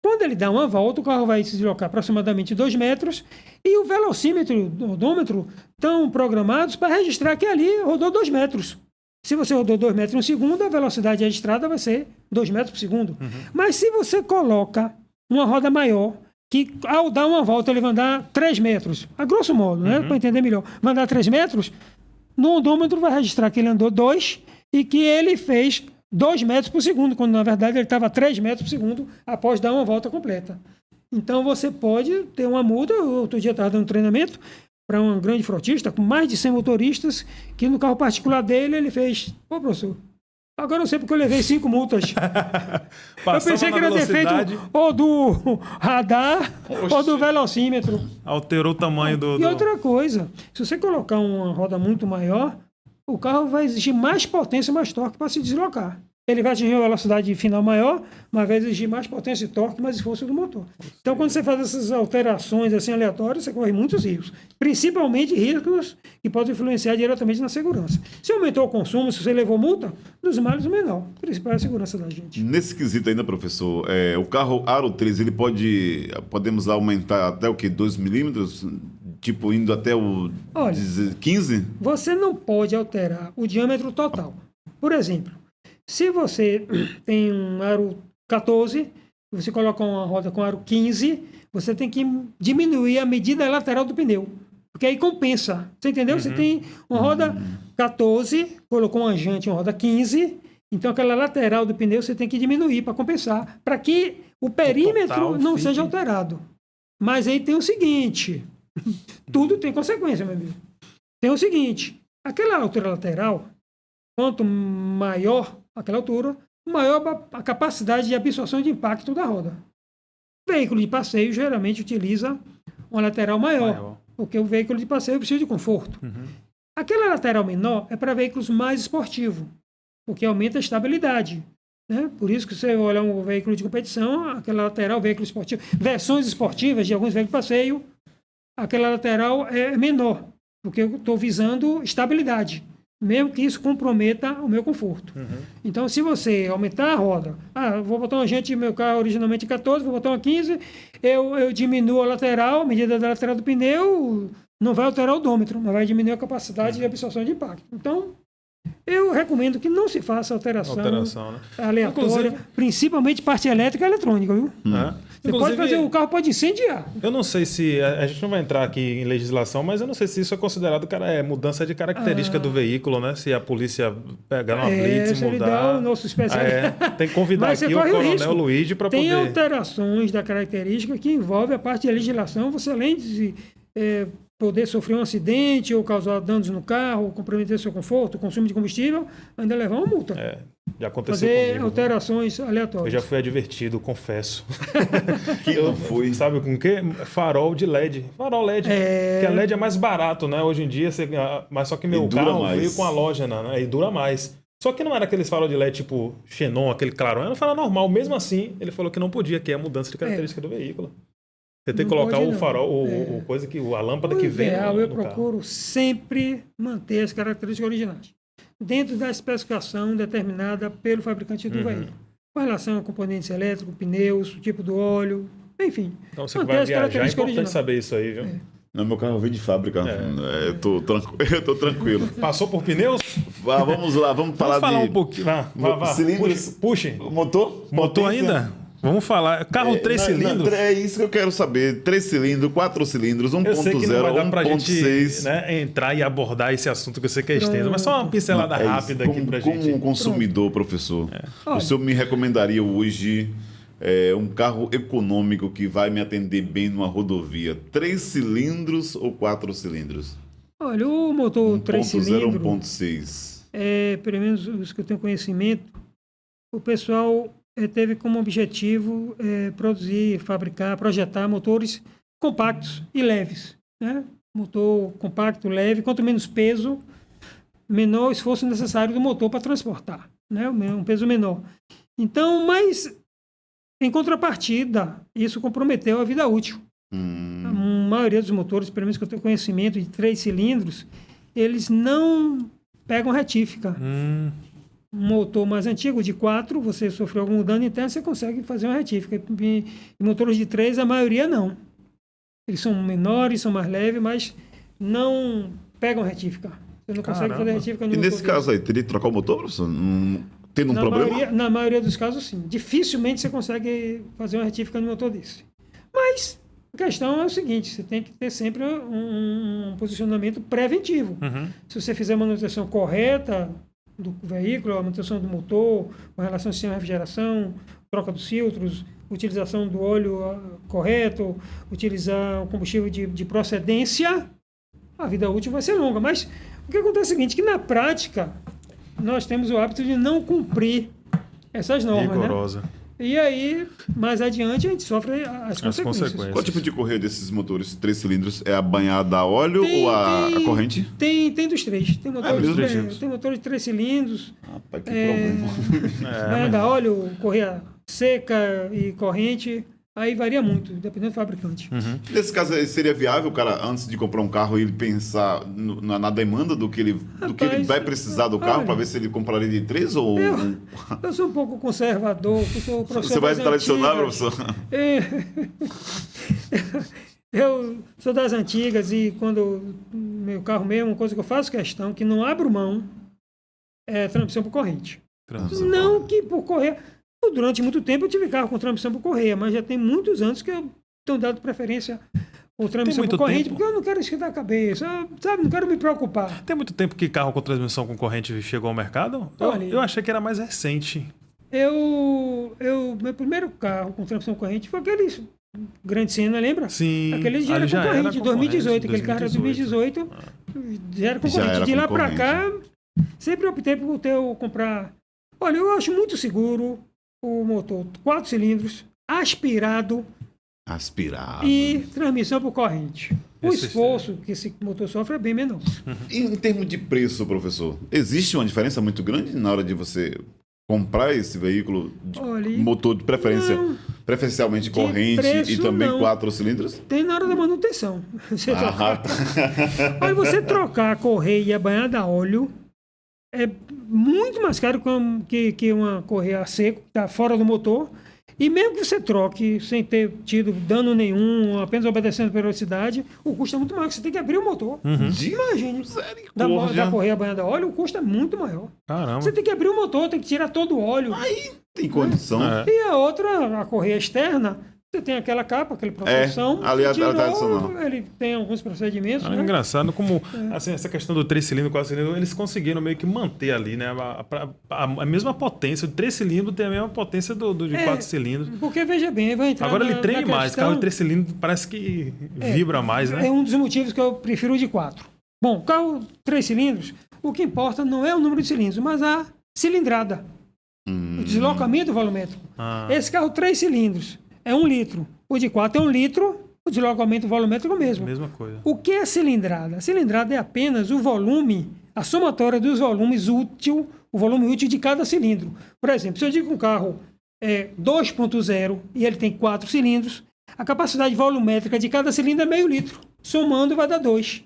Quando ele dá uma volta, o carro vai se deslocar aproximadamente 2 metros e o velocímetro e o odômetro estão programados para registrar que ali rodou 2 metros. Se você rodou 2 metros no segundo, a velocidade registrada vai ser 2 metros por segundo. Mas se você coloca uma roda maior, que ao dar uma volta ele vai andar 3 metros, a grosso modo, né, para entender melhor, vai andar 3 metros, no odômetro vai registrar que ele andou 2 e que ele fez 2 metros por segundo, quando na verdade ele estava 3 metros por segundo após dar uma volta completa. Então você pode ter uma multa. Outro dia eu estava dando treinamento para um grande frotista com mais de 100 motoristas, que no carro particular dele ele fez: pô, professor, agora eu sei porque eu levei 5 multas. Eu pensei que era defeito ou do radar ou do velocímetro. Alterou o tamanho do... E outra coisa, se você colocar uma roda muito maior, o carro vai exigir mais potência e mais torque para se deslocar. Ele vai atingir uma velocidade final maior, mas vai exigir mais potência e torque, mais esforço do motor. Então, quando você faz essas alterações assim aleatórias, você corre muitos riscos. Principalmente riscos que podem influenciar diretamente na segurança. Se aumentou o consumo, se você levou multa, dos males o menor. O principal é a segurança da gente. Nesse quesito ainda, professor, o carro Aro 13, ele podemos aumentar até o quê? 2 milímetros? Tipo, indo até o 15? Você não pode alterar o diâmetro total. Por exemplo, se você tem um aro 14, você coloca uma roda com aro 15, você tem que diminuir a medida lateral do pneu, porque aí compensa. Você entendeu? Você tem uma roda 14, colocou uma jante, uma roda 15, então aquela lateral do pneu você tem que diminuir para compensar, para que o perímetro não seja alterado. Mas aí tem o seguinte, tudo tem consequência, meu amigo. Tem o seguinte, aquela altura lateral, quanto maior aquela altura, maior a capacidade de absorção de impacto da roda. O veículo de passeio geralmente utiliza uma lateral maior, porque o veículo de passeio precisa de conforto. Aquela lateral menor é para veículos mais esportivos, porque aumenta a estabilidade. Né? Por isso que você olha um veículo de competição, aquela lateral, veículo esportivo, versões esportivas de alguns veículos de passeio, aquela lateral é menor, porque eu estou visando estabilidade, mesmo que isso comprometa o meu conforto. Então, se você aumentar a roda, vou botar uma jante, meu carro originalmente 14, vou botar uma 15, eu diminuo a lateral, a medida da lateral do pneu, não vai alterar o odômetro, mas vai diminuir a capacidade de absorção de impacto. Então, eu recomendo que não se faça alteração né? aleatória, principalmente parte elétrica e eletrônica, viu? Você Inclusive, pode fazer, o carro pode incendiar. Eu não sei se. A gente não vai entrar aqui em legislação, mas eu não sei se isso é considerado mudança de característica do veículo, né? Se a polícia pegar uma blitz e mudar. O nosso especialista. Tem que convidar Mas aqui você o corre o Coronel risco. Luigi para Tem poder. alterações da característica que envolve a parte de legislação. Você, além de poder sofrer um acidente ou causar danos no carro, comprometer seu conforto, consumo de combustível, ainda levar uma multa. Já aconteceu Fazer comigo. alterações Eu aleatórias. já fui advertido, confesso. Que não foi. Sabe com o quê? Farol de LED. Farol LED. Porque a LED é mais barato, né? Hoje em dia, mas só que meu dura carro mais. veio com a loja, né? E dura mais. Só que não era aqueles farol de LED tipo Xenon, aquele clarão. Era um farol normal. Mesmo assim, ele falou que não podia, que é a mudança de característica do veículo. Você tem que Não colocar pode, o não. farol, a lâmpada que vem ideal, no eu carro. procuro sempre manter as características originais, dentro da especificação determinada pelo fabricante do veículo, com relação a componentes elétricos, pneus, o tipo do óleo, enfim. Então você que manter vai as viajar, é características importante originais. saber isso aí, viu? Não, meu carro veio de fábrica. Eu tô tranquilo. Passou por pneus? Vamos lá, vamos falar Vamos falar de um pouquinho. Vá. cilindros. Puxem. Motor? Motor Potência? ainda? Vamos falar. Carro 3 cilindros? É isso que eu quero saber. 3 cilindros, 4 cilindros, 1.0, Eu sei que não vai dar pra gente 1.6. entrar e abordar esse assunto que eu sei que é extenso, mas só uma pincelada É isso. rápida aqui pra Como gente. um consumidor, professor, Olha. o senhor me recomendaria hoje um carro econômico que vai me atender bem numa rodovia? 3 cilindros ou 4 cilindros? Olha, o motor 3 1.0 ou cilindros, 1.6? pelo menos os que eu tenho conhecimento, o pessoal teve como objetivo produzir, fabricar, projetar motores compactos e leves, né? Motor compacto, leve, quanto menos peso, menor o esforço necessário do motor para transportar, né? Um peso menor. Então, mas em contrapartida, isso comprometeu a vida útil. A maioria dos motores, pelo menos que eu tenho conhecimento, de 3 cilindros, eles não pegam retífica. Um motor mais antigo, de 4, você sofreu algum dano interno, você consegue fazer uma retífica. E motores de 3, a maioria não. Eles são menores, são mais leves, mas não pegam retífica. Você não consegue fazer retífica no E motor nesse caso aí, teria que trocar o motor, professor? Tendo um problema? Na maioria dos casos, sim. Dificilmente você consegue fazer uma retífica no motor desse. Mas a questão é o seguinte, você tem que ter sempre um posicionamento preventivo. Se você fizer a manutenção correta do veículo, a manutenção do motor, com relação ao sistema de refrigeração, troca dos filtros, utilização do óleo correto, utilizar o combustível de procedência, a vida útil vai ser longa. Mas o que acontece é o seguinte, que na prática nós temos o hábito de não cumprir essas normas, Rigorosa. né? E aí, mais adiante, a gente sofre as consequências. Qual tipo de correia desses motores 3 cilindros? É a banhada a óleo ou a corrente? Tem dos 3. Tem motor, mesmo? tem motor de 3 cilindros, Rapaz, que problema. banhada a óleo, correia seca e corrente. Aí varia muito, dependendo do fabricante. Nesse caso, seria viável o cara, antes de comprar um carro, ele pensar na demanda do que ele vai precisar do carro, olha, para ver se ele compraria de 3 ou... Eu sou um pouco conservador, eu sou professor Você vai das tradicional, antigas. professor? Eu sou das antigas e quando meu carro mesmo, uma coisa que eu faço questão, que não abro mão, é transmissão por corrente. Não que por correia. Durante muito tempo eu tive carro com transmissão por correia, mas já tem muitos anos que eu tenho dado preferência por transmissão por corrente, porque eu não quero esquentar a cabeça, sabe? Não quero me preocupar. Tem muito tempo que carro com transmissão com corrente chegou ao mercado? Olha, Eu achei que era mais recente. Meu primeiro carro com transmissão por corrente foi aquele Grande Siena, lembra? Sim. Aquele já era concorrente, de 2018. Aquele carro era de 2018, já era concorrente. De lá para cá, sempre optei por comprar. Olha, eu acho muito seguro o motor 4 cilindros, aspirado e transmissão por corrente. O esforço que esse motor sofre é bem menor. E em termos de preço, professor, existe uma diferença muito grande na hora de você comprar esse veículo de motor de preferência, preferencialmente corrente e também 4 cilindros? Tem na hora da manutenção. Olha, você trocar a correia e a banhada a óleo é muito mais caro que uma correia a seco, que está fora do motor. E mesmo que você troque sem ter tido dano nenhum, apenas obedecendo a velocidade, o custo é muito maior. Você tem que abrir o motor. Imagine. Da correia a banhada a óleo, o custo é muito maior. Caramba. Você tem que abrir o motor, tem que tirar todo o óleo. Aí tem condição. E a outra, a correia externa, Você tem aquela capa, aquela proteção. ali a tirou, tradicional. ele tem alguns procedimentos. Né? Engraçado como assim, essa questão do 3 cilindros, 4 cilindros, eles conseguiram meio que manter ali, né? A mesma potência. O 3 cilindros tem a mesma potência de 4 cilindros. Porque, veja bem, vai entrar Agora ele treme na mais. questão, Carro de 3 cilindros parece que vibra mais, né? É um dos motivos que eu prefiro o de 4. Bom, carro 3 cilindros, o que importa não é o número de cilindros, mas a cilindrada. O deslocamento volumétrico. Esse carro 3 cilindros é 1 litro. O de 4 é 1 litro, o deslocamento volumétrico é o mesmo. Mesma coisa. O que é cilindrada? A cilindrada é apenas o volume, a somatória dos volumes útil, o volume útil de cada cilindro. Por exemplo, se eu digo que um carro é 2.0 e ele tem 4 cilindros, a capacidade volumétrica de cada cilindro é meio litro. Somando vai dar 2.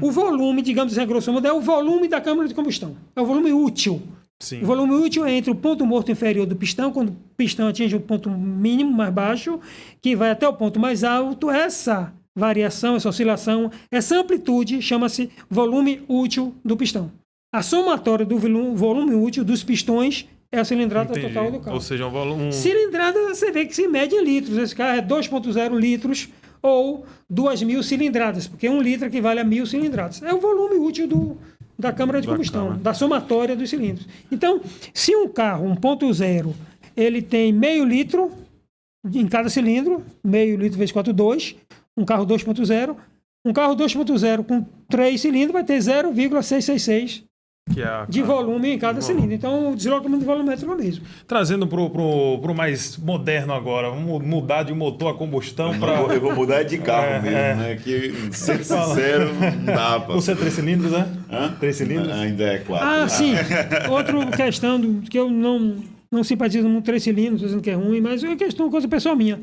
O volume, digamos assim, grosso modo, é o volume da câmara de combustão. É o volume útil. Sim. O volume útil é entre o ponto morto inferior do pistão, quando o pistão atinge o ponto mínimo mais baixo, que vai até o ponto mais alto. Essa variação, essa oscilação, essa amplitude chama-se volume útil do pistão. A somatória do volume útil dos pistões é a cilindrada Entendi. total do carro. Ou seja, um volume. Cilindrada, você vê que se mede em litros. Esse carro é 2.0 litros ou 2.000 cilindradas, porque 1 litro equivale a 1.000 cilindradas. É o volume útil da câmara de combustão, da somatória dos cilindros. Então, se um carro 1.0, ele tem meio litro em cada cilindro, meio litro vezes 4, 2, um carro 2.0, um carro 2.0 com 3 cilindros vai ter 0,666 Que é de volume em cada cilindro. Então, o deslocamento volumétrico é o mesmo. Trazendo pro mais moderno agora, vamos mudar de motor a combustão para. Eu vou mudar de carro mesmo, né? Que, ser sincero, não dá pra... Você é 3 cilindros, né? Hã? 3 cilindros? Ainda é 4. Ah, sim. Outra questão que eu não simpatizo muito 3 cilindros, dizendo que é ruim, mas é questão, coisa pessoal minha.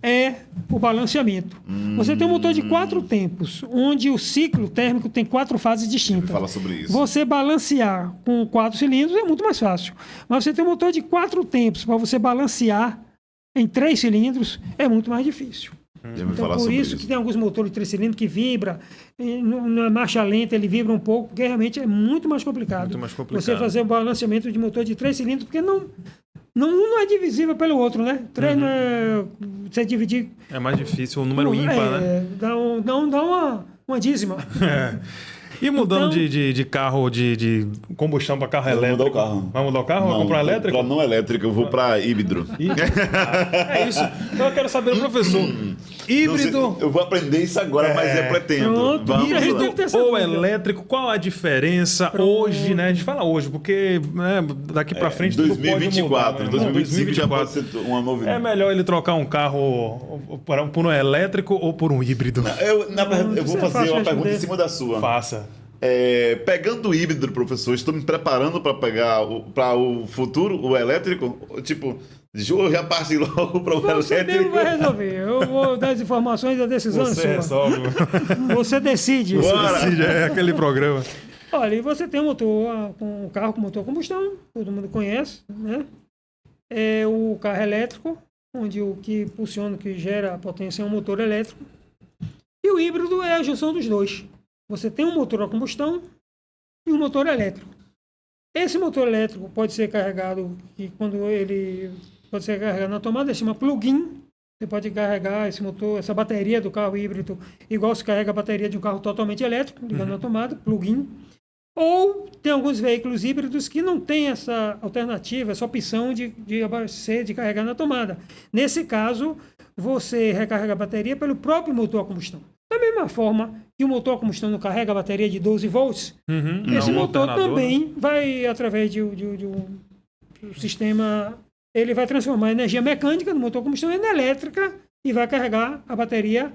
É o balanceamento. Você tem um motor de 4 tempos, onde o ciclo térmico tem 4 fases distintas. Fala sobre isso. Você balancear com 4 cilindros é muito mais fácil. Mas você tem um motor de 4 tempos para você balancear em 3 cilindros é muito mais difícil. Já me Então, falar por sobre isso que tem alguns motores de 3 cilindros que vibra, na marcha lenta ele vibra um pouco, porque realmente é muito mais complicado. Muito mais complicado. Você fazer o balanceamento de motor de 3 cilindros, porque não é divisível pelo outro, né? 3 não é... Você dividir... É mais difícil, o número ímpar, né? Dá uma dízima. E mudando Então- de carro, de combustão para carro Eu vou elétrico. mudar o carro. Vai mudar o carro? Vai comprar elétrico? Para não elétrico, eu vou para híbrido. É isso. Então eu quero saber, professor. Não sei, Híbrido eu vou aprender isso agora, mas eu pretendo. Pronto, Vamos a gente lá. deve ter essa ou dúvida. elétrico, qual a diferença hoje, né? A gente fala hoje, porque né, daqui para frente tudo pode 2024, mudar. Né? 2025 já pode ser uma É novidade. melhor ele trocar um carro por um elétrico ou por um híbrido? Eu vou Isso é fazer fácil uma responder. pergunta em cima da sua. Faça. Pegando o híbrido, professor, estou me preparando para pegar para o futuro, o elétrico? Tipo, eu já parti logo para o Você mesmo elétrico. vai resolver. Eu vou dar as informações, a decisão Você é sua. resolve. Você decide. Bora. Decide, é aquele programa. Olha, e você tem um motor, um carro com motor a combustão, todo mundo conhece, né? É o carro elétrico, onde o que funciona, que gera a potência é um motor elétrico. E o híbrido é a junção dos dois. Você tem um motor a combustão e um motor elétrico. Esse motor elétrico pode ser carregado, e quando ele pode ser carregado na tomada, se chama plug-in. Você pode carregar esse motor, essa bateria do carro híbrido, igual se carrega a bateria de um carro totalmente elétrico, ligando na tomada, plug-in. Ou tem alguns veículos híbridos que não têm essa alternativa, essa opção de abastecer, de carregar na tomada. Nesse caso, você recarrega a bateria pelo próprio motor a combustão. Da mesma forma que o motor a combustão não carrega a bateria de 12 volts, esse motor também vai, através de um sistema, ele vai transformar a energia mecânica do motor a combustão em elétrica e vai carregar a bateria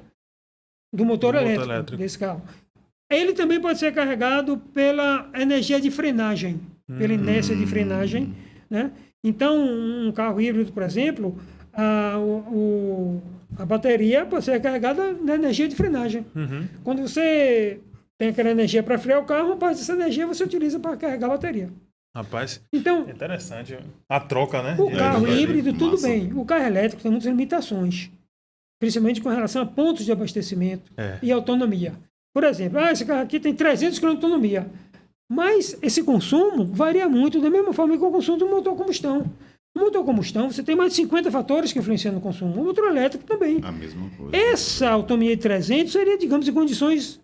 do motor elétrico desse carro. Ele também pode ser carregado pela energia de frenagem, pela inércia de frenagem, né? Então, um carro híbrido, por exemplo, a bateria pode ser carregada na energia de frenagem. Quando você tem aquela energia para frear o carro, parte dessa energia você utiliza para carregar a bateria. Rapaz, Então, interessante. A troca, né? o carro verdade, híbrido, tudo massa. bem. O carro elétrico tem muitas limitações, principalmente com relação a pontos de abastecimento e autonomia. Por exemplo, esse carro aqui tem 300 km de autonomia, mas esse consumo varia muito, da mesma forma que o consumo do motor a combustão. O motor a combustão, você tem mais de 50 fatores que influenciam no consumo. O motor elétrico também. A mesma coisa. Essa autonomia de 300 seria, digamos, em condições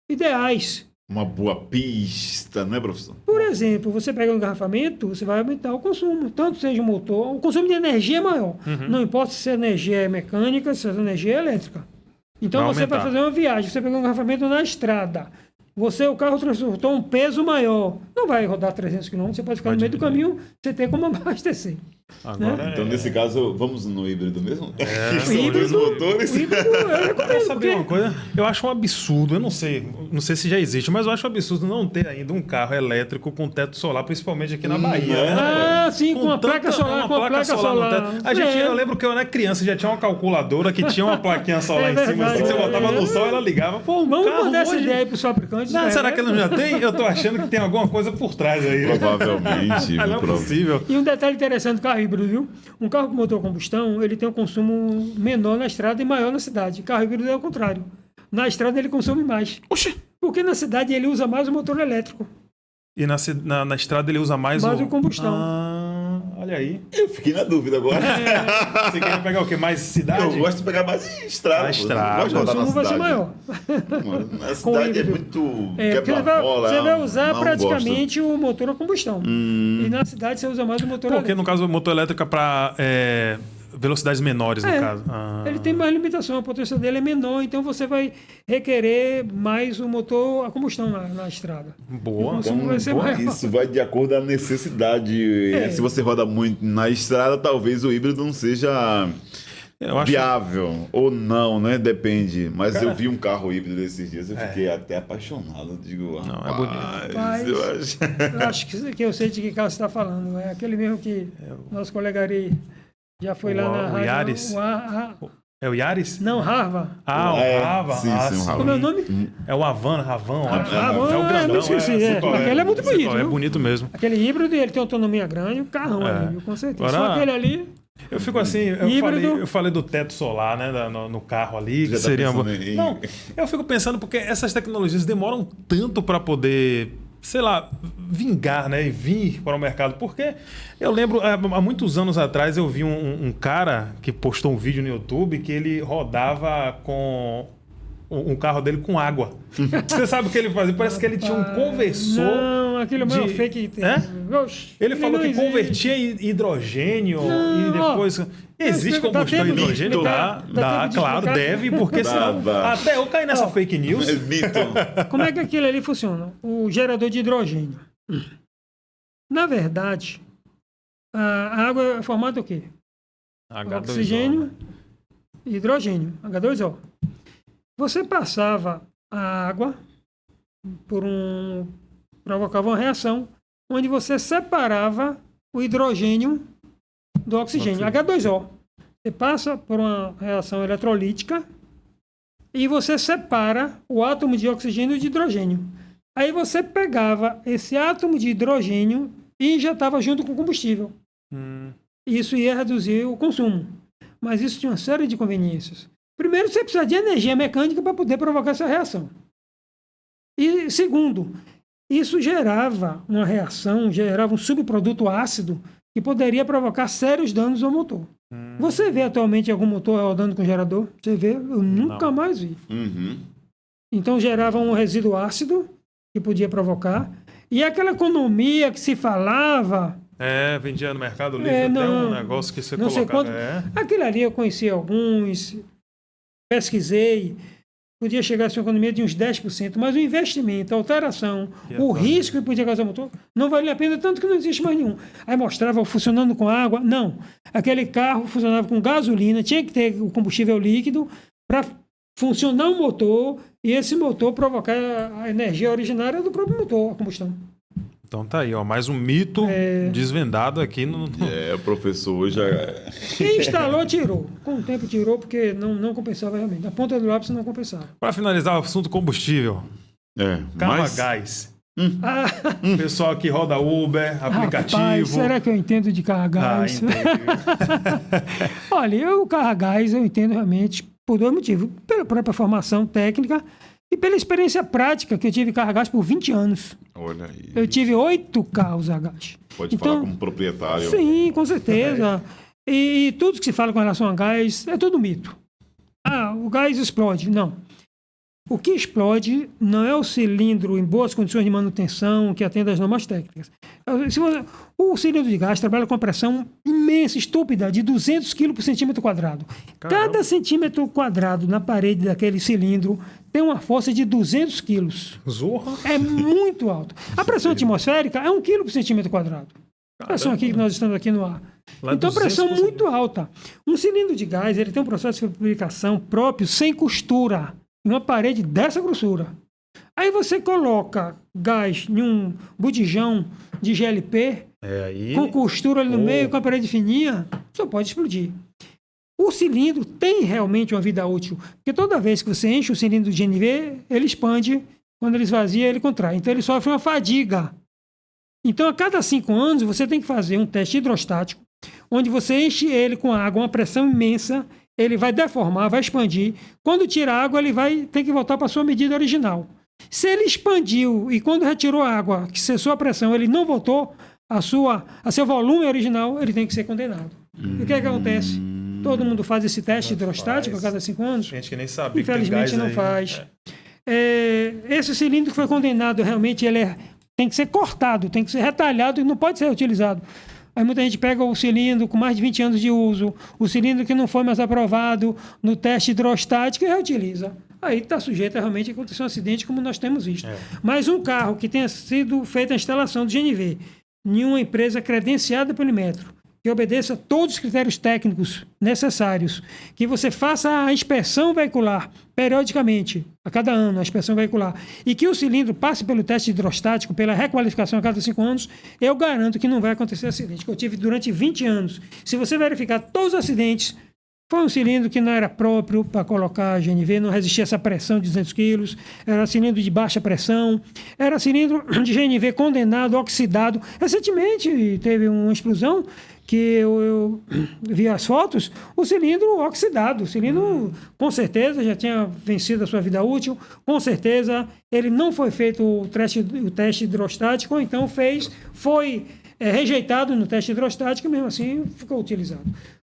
ideais. Uma boa pista, não é, professor? Por exemplo, você pega um engarrafamento, você vai aumentar o consumo, tanto seja o motor, o consumo de energia é maior. Não importa se a energia é mecânica, se a energia é elétrica. Então Vai você vai aumentar. fazer uma viagem, você pega um engarrafamento na estrada, o carro transportou um peso maior, não vai rodar 300 km, você pode ficar Vai no meio do diminuir. caminho, você tem como abastecer. Agora Então, nesse caso, vamos no híbrido mesmo? Que O são os motores. o híbrido eu Quer recomendo, saber uma porque coisa? Eu acho um absurdo, eu não sei se já existe, mas eu acho um absurdo não ter ainda um carro elétrico com teto solar, principalmente aqui na Bahia. é. Ah, sim, com a placa solar, com a placa no solar. teto. Eu lembro que eu era criança, já tinha uma calculadora que tinha uma plaquinha solar É em cima, assim, que você verdade. botava no sol e ela ligava. Pô, Vamos carro mandar essa hoje... ideia para os fabricantes. Não, né? será que ele não já tem? Eu tô achando que tem alguma coisa por trás aí. Provavelmente. Ah, não é possível. E um detalhe interessante do carro híbrido, viu? Um carro com motor a combustão, ele tem um consumo menor na estrada e maior na cidade. Carro híbrido é o contrário. Na estrada ele consome mais. Oxi! Porque na cidade ele usa mais o motor elétrico. E na estrada ele usa mais Mais o combustão. Ah, olha aí. Eu fiquei na dúvida agora. Você queria pegar o quê? Mais cidade? Eu gosto de pegar mais estrada. A pô. estrada. Eu gosto de O rodar na consumo vai ser cidade. maior. Mano, na Com cidade é híbrido. muito Porque quebra-mola. você vai usar não praticamente o motor a combustão. E na cidade você usa mais o motor Porque no elétrico. caso o motor elétrico é para velocidades menores, no caso. Ah. Ele tem mais limitação, a potência dele é menor, então você vai requerer mais o motor a combustão na estrada. Boa. O consumo vai ser Bom, maior. isso vai de acordo com a necessidade. É. Se você roda muito na estrada, talvez o híbrido não seja Eu acho viável. Ou não, né? Depende. Mas eu vi um carro híbrido esses dias, eu fiquei até apaixonado. Eu digo, Não, é rapaz, bonito. Rapaz, eu acho... Eu acho que eu sei de que carro você está falando. É aquele mesmo que nosso colega Ari já foi lá na o rádio. Yaris? É o Yaris? Não, Harva. Ah, o É, Rava. sim, Ah, sim, o Rava. Como é o nome? É o Ravão. Ravon, é o grandão. eu esqueci, sei qual aquele é muito sei bonito, qual É viu? bonito mesmo. Aquele híbrido, ele tem autonomia grande, um carrão ali, viu? Com certeza. Agora- Só aquele ali. Eu fico assim, Híbrido. eu falei do teto solar, né, no carro ali, Já que tá seria... pensando em- Não, eu fico pensando porque essas tecnologias demoram tanto para poder, sei lá, vingar, né, e vir para o mercado. Porque eu lembro, há muitos anos atrás, eu vi um cara que postou um vídeo no YouTube que ele rodava com um carro dele com água. Você sabe o que ele fazia? Parece que ele tinha um conversor. Não, aquele é o maior de- fake. É? Oxe, Ele falou não que existe. convertia em hidrogênio Não, e depois. ó, Existe dá combustão em tempo de hidrogênio? explicar? Dá Dá, tempo de claro, explicar? deve, porque Dá, senão. dá. Até eu caí nessa fake news. É mito. Como é que aquilo ali funciona? O gerador de hidrogênio. Na verdade, a água é formada do quê? H2O, Oxigênio né? e hidrogênio, H2O. Você passava a água provocava uma reação onde você separava o hidrogênio do oxigênio, H2O. Você passa por uma reação eletrolítica e você separa o átomo de oxigênio de hidrogênio. Aí você pegava esse átomo de hidrogênio e injetava junto com o combustível. Isso ia reduzir o consumo. Mas isso tinha uma série de conveniências. Primeiro, você precisa de energia mecânica para poder provocar essa reação. E segundo, isso gerava uma reação, gerava um subproduto ácido que poderia provocar sérios danos ao motor. Você vê atualmente algum motor rodando com gerador? Você vê? Eu nunca mais vi. Uhum. Então gerava um resíduo ácido que podia provocar. E aquela economia que se falava, Vendia no Mercado Livre até não, um negócio que você não sei colocava. quanto. Aquilo ali eu conheci alguns, pesquisei, podia chegar a uma economia de uns 10%, mas o investimento, a alteração, o risco que podia causar o motor, não valia a pena, tanto que não existe mais nenhum. Aí mostrava funcionando com água, não. Aquele carro funcionava com gasolina, tinha que ter o combustível líquido para funcionar o motor e esse motor provocar a energia originária do próprio motor, a combustão. Então tá aí, ó, mais um mito desvendado aqui no... O professor já... Quem instalou, tirou. Com o tempo tirou, porque não compensava realmente. A ponta do lápis não compensava. Para finalizar o assunto combustível, carro a gás. Pessoal que roda Uber, aplicativo. Rapaz, será que eu entendo de carro a gás? entendi. Olha, o carro a gás eu entendo realmente por dois motivos. Pela própria formação técnica E pela experiência prática, que eu tive carro a gás por 20 anos. Olha aí. Eu tive 8 carros a gás. Pode falar como proprietário. Sim, com certeza. E tudo que se fala com relação a gás é tudo mito. Ah, o gás explode. Não. O que explode não é o cilindro em boas condições de manutenção que atende às normas técnicas. O cilindro de gás trabalha com uma pressão imensa, estúpida, de 200 kg por centímetro quadrado. Caramba. Cada centímetro quadrado na parede daquele cilindro tem uma força de 200 kg. Zorra. É muito alto. A pressão atmosférica é 1 kg por centímetro quadrado. A pressão aqui que nós estamos aqui no ar. Lá Então, a pressão 200%. muito alta. Um cilindro de gás ele tem um processo de fabricação próprio, sem costura, em uma parede dessa grossura. Aí você coloca gás em um botijão de GLP, Aí... com costura ali no meio, com a parede fininha, só pode explodir. O cilindro tem realmente uma vida útil, porque toda vez que você enche o cilindro de GNV, ele expande, quando ele esvazia, ele contrai. Então, ele sofre uma fadiga. Então, a cada 5 anos, você tem que fazer um teste hidrostático, onde você enche ele com água, uma pressão imensa, ele vai deformar, vai expandir. Quando tira a água, ele vai ter que voltar para a sua medida original. Se ele expandiu e quando retirou a água, que cessou a pressão, ele não voltou a seu volume original, ele tem que ser condenado. E o que é que acontece? Todo mundo faz esse teste hidrostático a cada 5 anos? Gente que nem sabe. Infelizmente não faz. Esse cilindro que foi condenado, realmente, tem que ser cortado, tem que ser retalhado e não pode ser utilizado. Aí muita gente pega o cilindro com mais de 20 anos de uso, o cilindro que não foi mais aprovado no teste hidrostático e reutiliza. Aí está sujeito a realmente acontecer um acidente como nós temos visto. Mas um carro que tenha sido feita a instalação do GNV em uma empresa credenciada pelo Inmetro, que obedeça todos os critérios técnicos necessários, que você faça a inspeção veicular periodicamente, a cada ano, a inspeção veicular, e que o cilindro passe pelo teste hidrostático, pela requalificação a cada 5 anos, eu garanto que não vai acontecer acidente, que eu tive durante 20 anos. Se você verificar todos os acidentes, foi um cilindro que não era próprio para colocar GNV, não resistia a essa pressão de 200 quilos, era cilindro de baixa pressão, era cilindro de GNV condenado, oxidado. Recentemente teve uma explosão que eu vi as fotos, o cilindro oxidado, o cilindro com certeza já tinha vencido a sua vida útil, com certeza ele não foi feito o teste hidrostático, ou então foi rejeitado no teste hidrostático e mesmo assim ficou utilizado.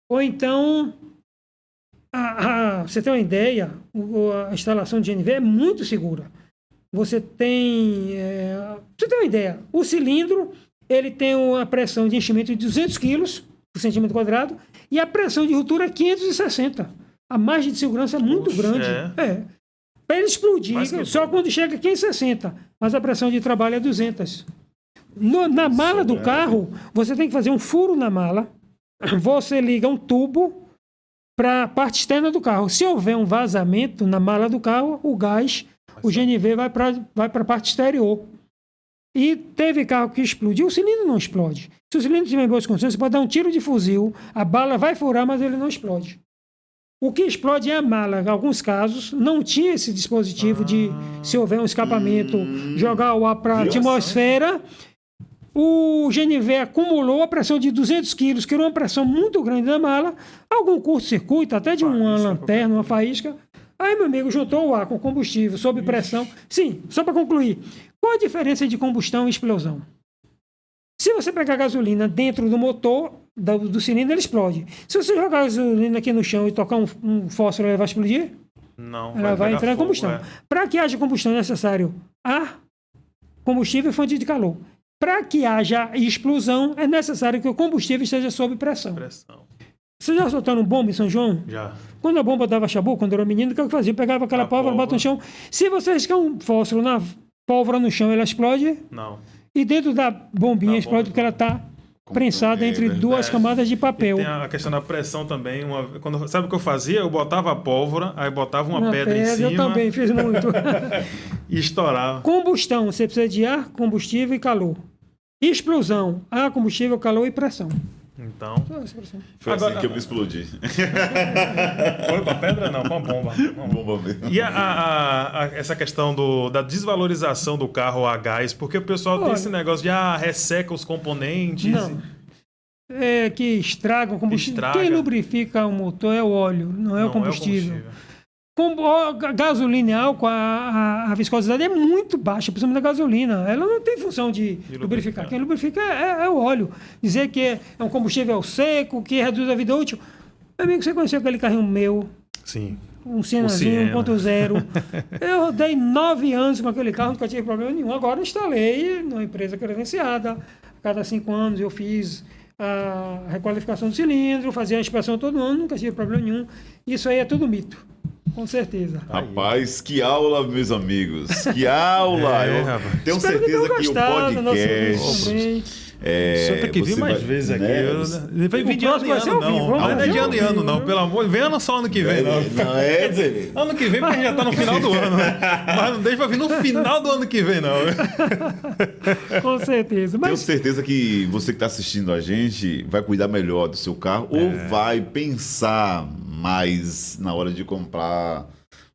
Ou então... você tem uma ideia, a instalação de GNV é muito segura. Você tem uma ideia, o cilindro ele tem uma pressão de enchimento de 200 kg por centímetro quadrado e a pressão de ruptura é 560. A margem de segurança é muito grande. Para ele explodir, só quando chega a 560, mas a pressão de trabalho é 200. Na mala do carro, você tem que fazer um furo na mala, você liga um tubo para a parte externa do carro. Se houver um vazamento na mala do carro, o gás, o GNV vai para a parte exterior. E teve carro que explodiu, o cilindro não explode. Se o cilindro tiver em boas condições, você pode dar um tiro de fuzil, a bala vai furar, mas ele não explode. O que explode é a mala. Em alguns casos, não tinha esse dispositivo de, se houver um escapamento, jogar o ar para a atmosfera. O GNV acumulou a pressão de 200 quilos, criou uma pressão muito grande na mala, algum curto-circuito, até de uma lanterna, uma faísca. Aí, meu amigo, juntou o ar com combustível, sob pressão. Sim, só para concluir. Qual a diferença de combustão e explosão? Se você pegar gasolina dentro do motor, do cilindro, ele explode. Se você jogar a gasolina aqui no chão e tocar um fósforo, ela vai explodir? Não. Ela vai entrar em combustão. Para que haja combustão é necessário ar, combustível e fonte de calor. Para que haja explosão, é necessário que o combustível esteja sob pressão. Você já soltaram bomba em São João? Já. Quando a bomba dava chabu, quando eu era menino, o que eu fazia? Eu pegava aquela pólvora, bota no chão. Se você riscar um fósforo na pólvora no chão, ela explode? Não. E dentro da bombinha explode porque ela está prensada entre duas camadas de papel. E tem a questão da pressão também. Sabe o que eu fazia? Eu botava a pólvora, aí botava uma pedra em cima. Eu também fiz muito. E estourava. Combustão, você precisa de ar, combustível e calor. Explosão, ar, combustível, calor e pressão. Então. Foi assim que eu me explodi. Foi com a pedra? Não, com a bomba. Bomba mesmo. E essa questão da desvalorização do carro a gás, porque o pessoal tem esse negócio de resseca os componentes. Não. Que estragam o combustível. Quem lubrifica o motor é o óleo, não é o combustível. gasolina álcool, a viscosidade é muito baixa, principalmente da gasolina. Ela não tem função de lubrificar. Quem lubrifica é o óleo. Dizer que é um combustível seco, que reduz a vida útil. Meu amigo, você conheceu aquele carrinho meu? Sim. Um Sienazinho 1.0. Eu rodei 9 anos com aquele carro, nunca tive problema nenhum. Agora instalei numa empresa credenciada. Cada 5 anos eu fiz a requalificação do cilindro, fazia a inspeção todo ano, nunca tive problema nenhum. Isso aí é tudo mito. Com certeza. Rapaz, que aula, meus amigos. Que aula! Eu tenho certeza que o podcast... Você tem que vir mais vezes aqui. Não vai vir de ano em ano, não. Não é de ano em ano, não. Pelo amor, vem só ano que vem, não. Quer dizer, ano que vem, porque já tá no final do ano, né? Mas não deixa pra vir no final do ano que vem, não. Com certeza. Tenho certeza que você que está assistindo a gente vai cuidar melhor do seu carro ou vai pensar mais na hora de comprar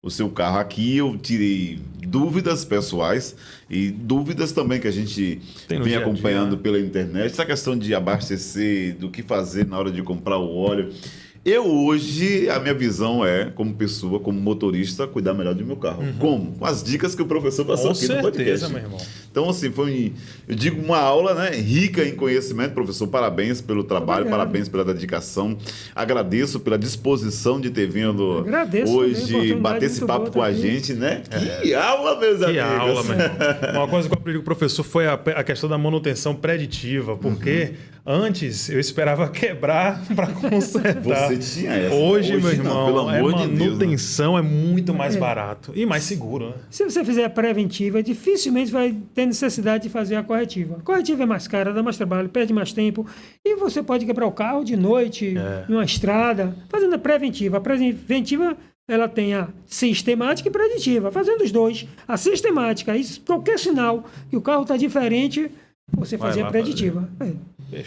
o seu carro. Aqui eu tirei dúvidas pessoais e dúvidas também que a gente vem acompanhando pela internet. Essa questão de abastecer, do que fazer na hora de comprar o óleo. Eu hoje, a minha visão é, como pessoa, como motorista, cuidar melhor do meu carro. Como? Com as dicas que o professor passou aqui no podcast. Meu irmão. Então, assim, foi, eu digo, uma aula, né, rica em conhecimento. Professor, parabéns pelo trabalho, parabéns pela dedicação. Agradeço pela disposição de ter vindo hoje bater esse papo com a gente, né? Que aula, meus amigos! Que aula, meu irmão. Uma coisa que eu aprendi com o professor foi a questão da manutenção preditiva, porque antes eu esperava quebrar para consertar. Você tinha essa. Hoje, meu irmão, não, pelo amor de Deus, manutenção é muito mais barato e mais seguro, né? Se você fizer a preventiva, dificilmente vai ter necessidade de fazer a corretiva. A corretiva é mais cara, dá mais trabalho, perde mais tempo e você pode quebrar o carro de noite, em uma estrada, fazendo a preventiva. A preventiva, ela tem a sistemática e preditiva. Fazendo os dois, a sistemática, qualquer sinal que o carro está diferente, você fazia a preditiva.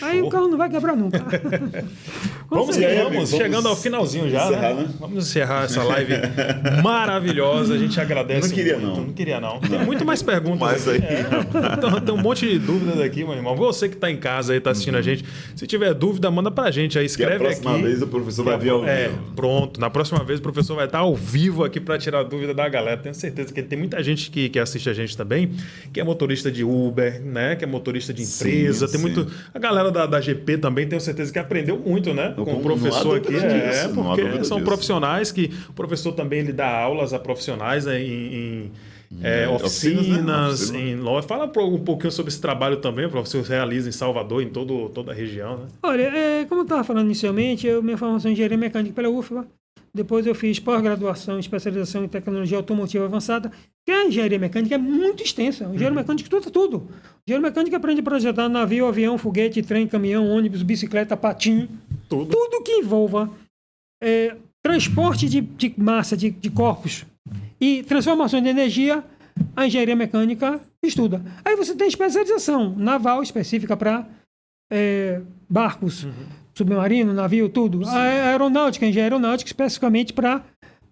Aí o carro não vai quebrar nunca. Vamos chegando ao finalzinho já, encerrar, né? Vamos encerrar essa live maravilhosa. A gente agradece. Não queria, muito. não. Não queria, não. Tem muito mais perguntas. Mas aí. Então, tem um monte de dúvidas aqui, meu irmão. Você que está em casa aí, está assistindo a gente. Se tiver dúvida, manda pra gente aí. Escreve aqui. Na próxima vez o professor vai vir ao vivo. Pronto. Na próxima vez o professor vai estar ao vivo aqui para tirar a dúvida da galera. Tenho certeza que tem muita gente que assiste a gente também, que é motorista de Uber, né? Que é motorista de empresa. Tem muito. A galera da GP também, tenho certeza que aprendeu muito, né? Com o professor aqui. Porque são profissionais que o professor também ele dá aulas a profissionais em oficinas, em loja. Fala um pouquinho sobre esse trabalho também, o professor realiza em Salvador, em toda a região, né? Olha, como eu estava falando inicialmente, minha formação em engenharia mecânica pela UFBA, depois eu fiz pós-graduação em especialização em tecnologia automotiva avançada, que a engenharia mecânica é muito extensa. O engenheiro mecânico estuda tudo. O engenheiro mecânico aprende a projetar navio, avião, foguete, trem, caminhão, ônibus, bicicleta, patim. Tudo que envolva transporte de massa, de corpos e transformação de energia, a engenharia mecânica estuda. Aí você tem especialização naval específica para barcos, submarino, navio, tudo. A aeronáutica, engenharia aeronáutica especificamente para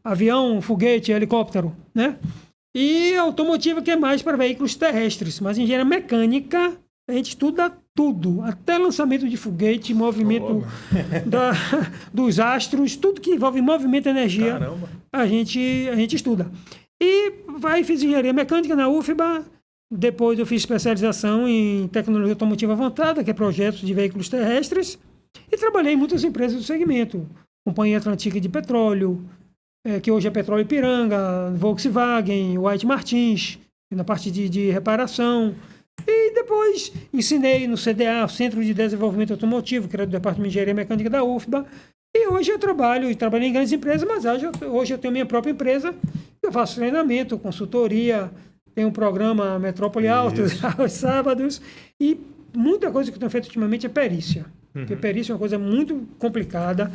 avião, foguete, helicóptero, né? E a automotiva que é mais para veículos terrestres. Mas engenharia mecânica, a gente estuda tudo, até lançamento de foguete, movimento dos astros, tudo que envolve movimento e energia, a gente estuda. E fiz engenharia mecânica na UFBA, depois eu fiz especialização em tecnologia automotiva avançada, que é projetos de veículos terrestres, e trabalhei em muitas empresas do segmento. Companhia Atlântica de Petróleo, que hoje é Petróleo Ipiranga, Volkswagen, White Martins, na parte de reparação. E depois ensinei no CDA, o Centro de Desenvolvimento Automotivo, que era do Departamento de Engenharia Mecânica da UFBA. E hoje eu trabalhei em grandes empresas, mas hoje eu tenho minha própria empresa. Eu faço treinamento, consultoria, tenho um programa Metrópole Alto aos sábados. E muita coisa que eu tenho feito ultimamente é perícia. Porque perícia é uma coisa muito complicada.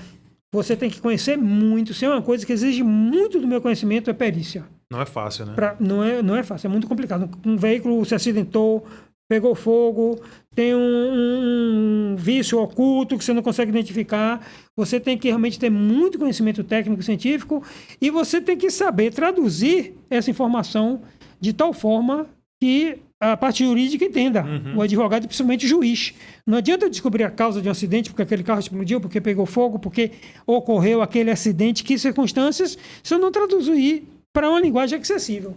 Você tem que conhecer muito. Se é uma coisa que exige muito do meu conhecimento, é perícia. Não é fácil, né? Não é fácil, é muito complicado. Um veículo se acidentou, pegou fogo, tem um vício oculto que você não consegue identificar. Você tem que realmente ter muito conhecimento técnico e científico e você tem que saber traduzir essa informação de tal forma que a parte jurídica entenda, o advogado, principalmente o juiz. Não adianta eu descobrir a causa de um acidente, porque aquele carro explodiu, porque pegou fogo, porque ocorreu aquele acidente, que circunstâncias, se eu não traduzir para uma linguagem acessível.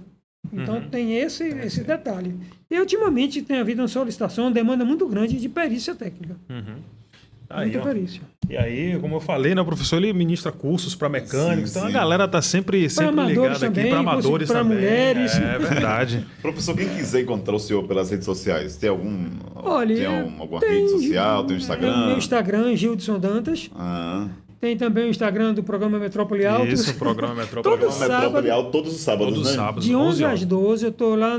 Então tem esse detalhe. E ultimamente tem havido uma solicitação, uma demanda muito grande de perícia técnica. Aí, Muita ó. perícia. E aí, como eu falei, né, o professor ele ministra cursos para mecânicos, Sim, então sim. a galera tá sempre amadores ligada aqui, também, para amadores pra também. mulheres. É verdade. Professor, quem quiser encontrar o senhor pelas redes sociais, tem Olha, tem alguma rede social, tem um Instagram? Meu Instagram, Gildson Dantas. Ah, Tem também o Instagram do programa Metrópole Altos. Isso, o programa Metrópole. Todo Metrópole Alto todos os sábados, Todos os né? sábados. De 11 horas. às 12, eu estou lá,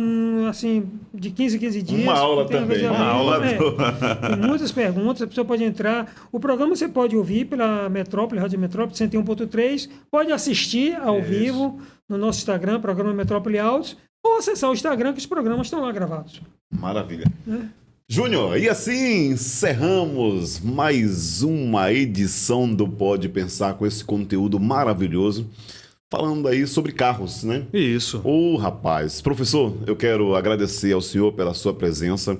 assim, de 15 em 15 dias. Uma aula Tem também. vezes Uma aula Tem muitas perguntas, a pessoa pode entrar. O programa você pode ouvir pela Metrópole, Rádio Metrópole 101.3, pode assistir ao vivo no nosso Instagram, programa Metrópole Altos, ou acessar o Instagram, que os programas estão lá gravados. Maravilha. Júnior, e assim encerramos mais uma edição do Pode Pensar com esse conteúdo maravilhoso, falando aí sobre carros, né? Isso. Ô, rapaz, professor, eu quero agradecer ao senhor pela sua presença.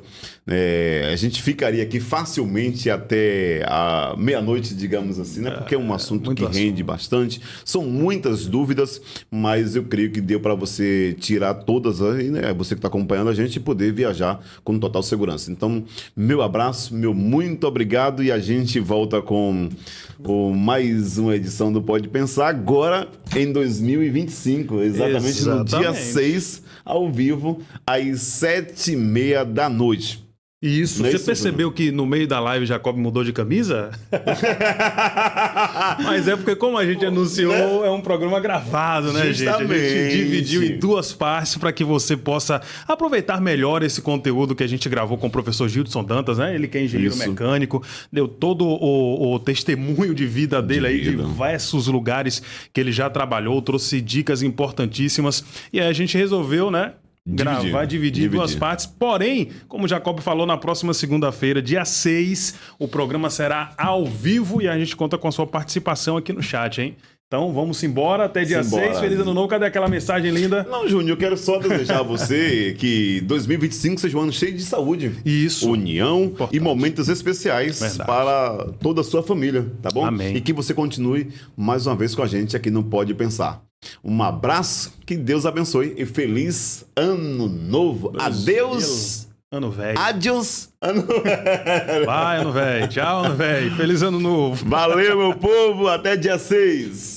A gente ficaria aqui facilmente até a meia-noite, digamos assim, né? Porque é um assunto muito que rende bastante. São muitas dúvidas, mas eu creio que deu para você tirar todas aí, né? Você que está acompanhando a gente e poder viajar com total segurança. Então, meu abraço, meu muito obrigado e a gente volta com mais uma edição do Pode Pensar agora em 2025, exatamente no dia Exatamente. 6, ao vivo, às 7h30 da noite. Isso. Não é Você isso, percebeu que no meio da live Jacob mudou de camisa? Mas é porque, como a gente anunciou, é um programa gravado, né, gente? A Justamente. gente dividiu em duas partes para que você possa aproveitar melhor esse conteúdo que a gente gravou com o professor Gildson Dantas, né? Ele que é engenheiro Isso. mecânico, deu todo o testemunho de vida dele aí, de vida. diversos lugares que ele já trabalhou, trouxe dicas importantíssimas. E aí a gente resolveu, né? Dividir em duas partes. Porém, como o Jacob falou, na próxima segunda-feira, dia 6, o programa será ao vivo e a gente conta com a sua participação aqui no chat, hein? Então vamos embora, até dia Simbora. 6. Feliz ano novo. Cadê aquela mensagem linda? Não, Júnior, eu quero só desejar a você que 2025 seja um ano cheio de saúde, Isso. união Importante. e momentos especiais Verdade. para toda a sua família, tá bom? Amém. E que você continue mais uma vez com a gente aqui no Pode Pensar. Um abraço, que Deus abençoe e feliz ano novo. Adeus. Ano velho. Adiós. Vai, ano velho. Tchau, ano velho. Feliz ano novo. Valeu, meu povo. Até dia 6.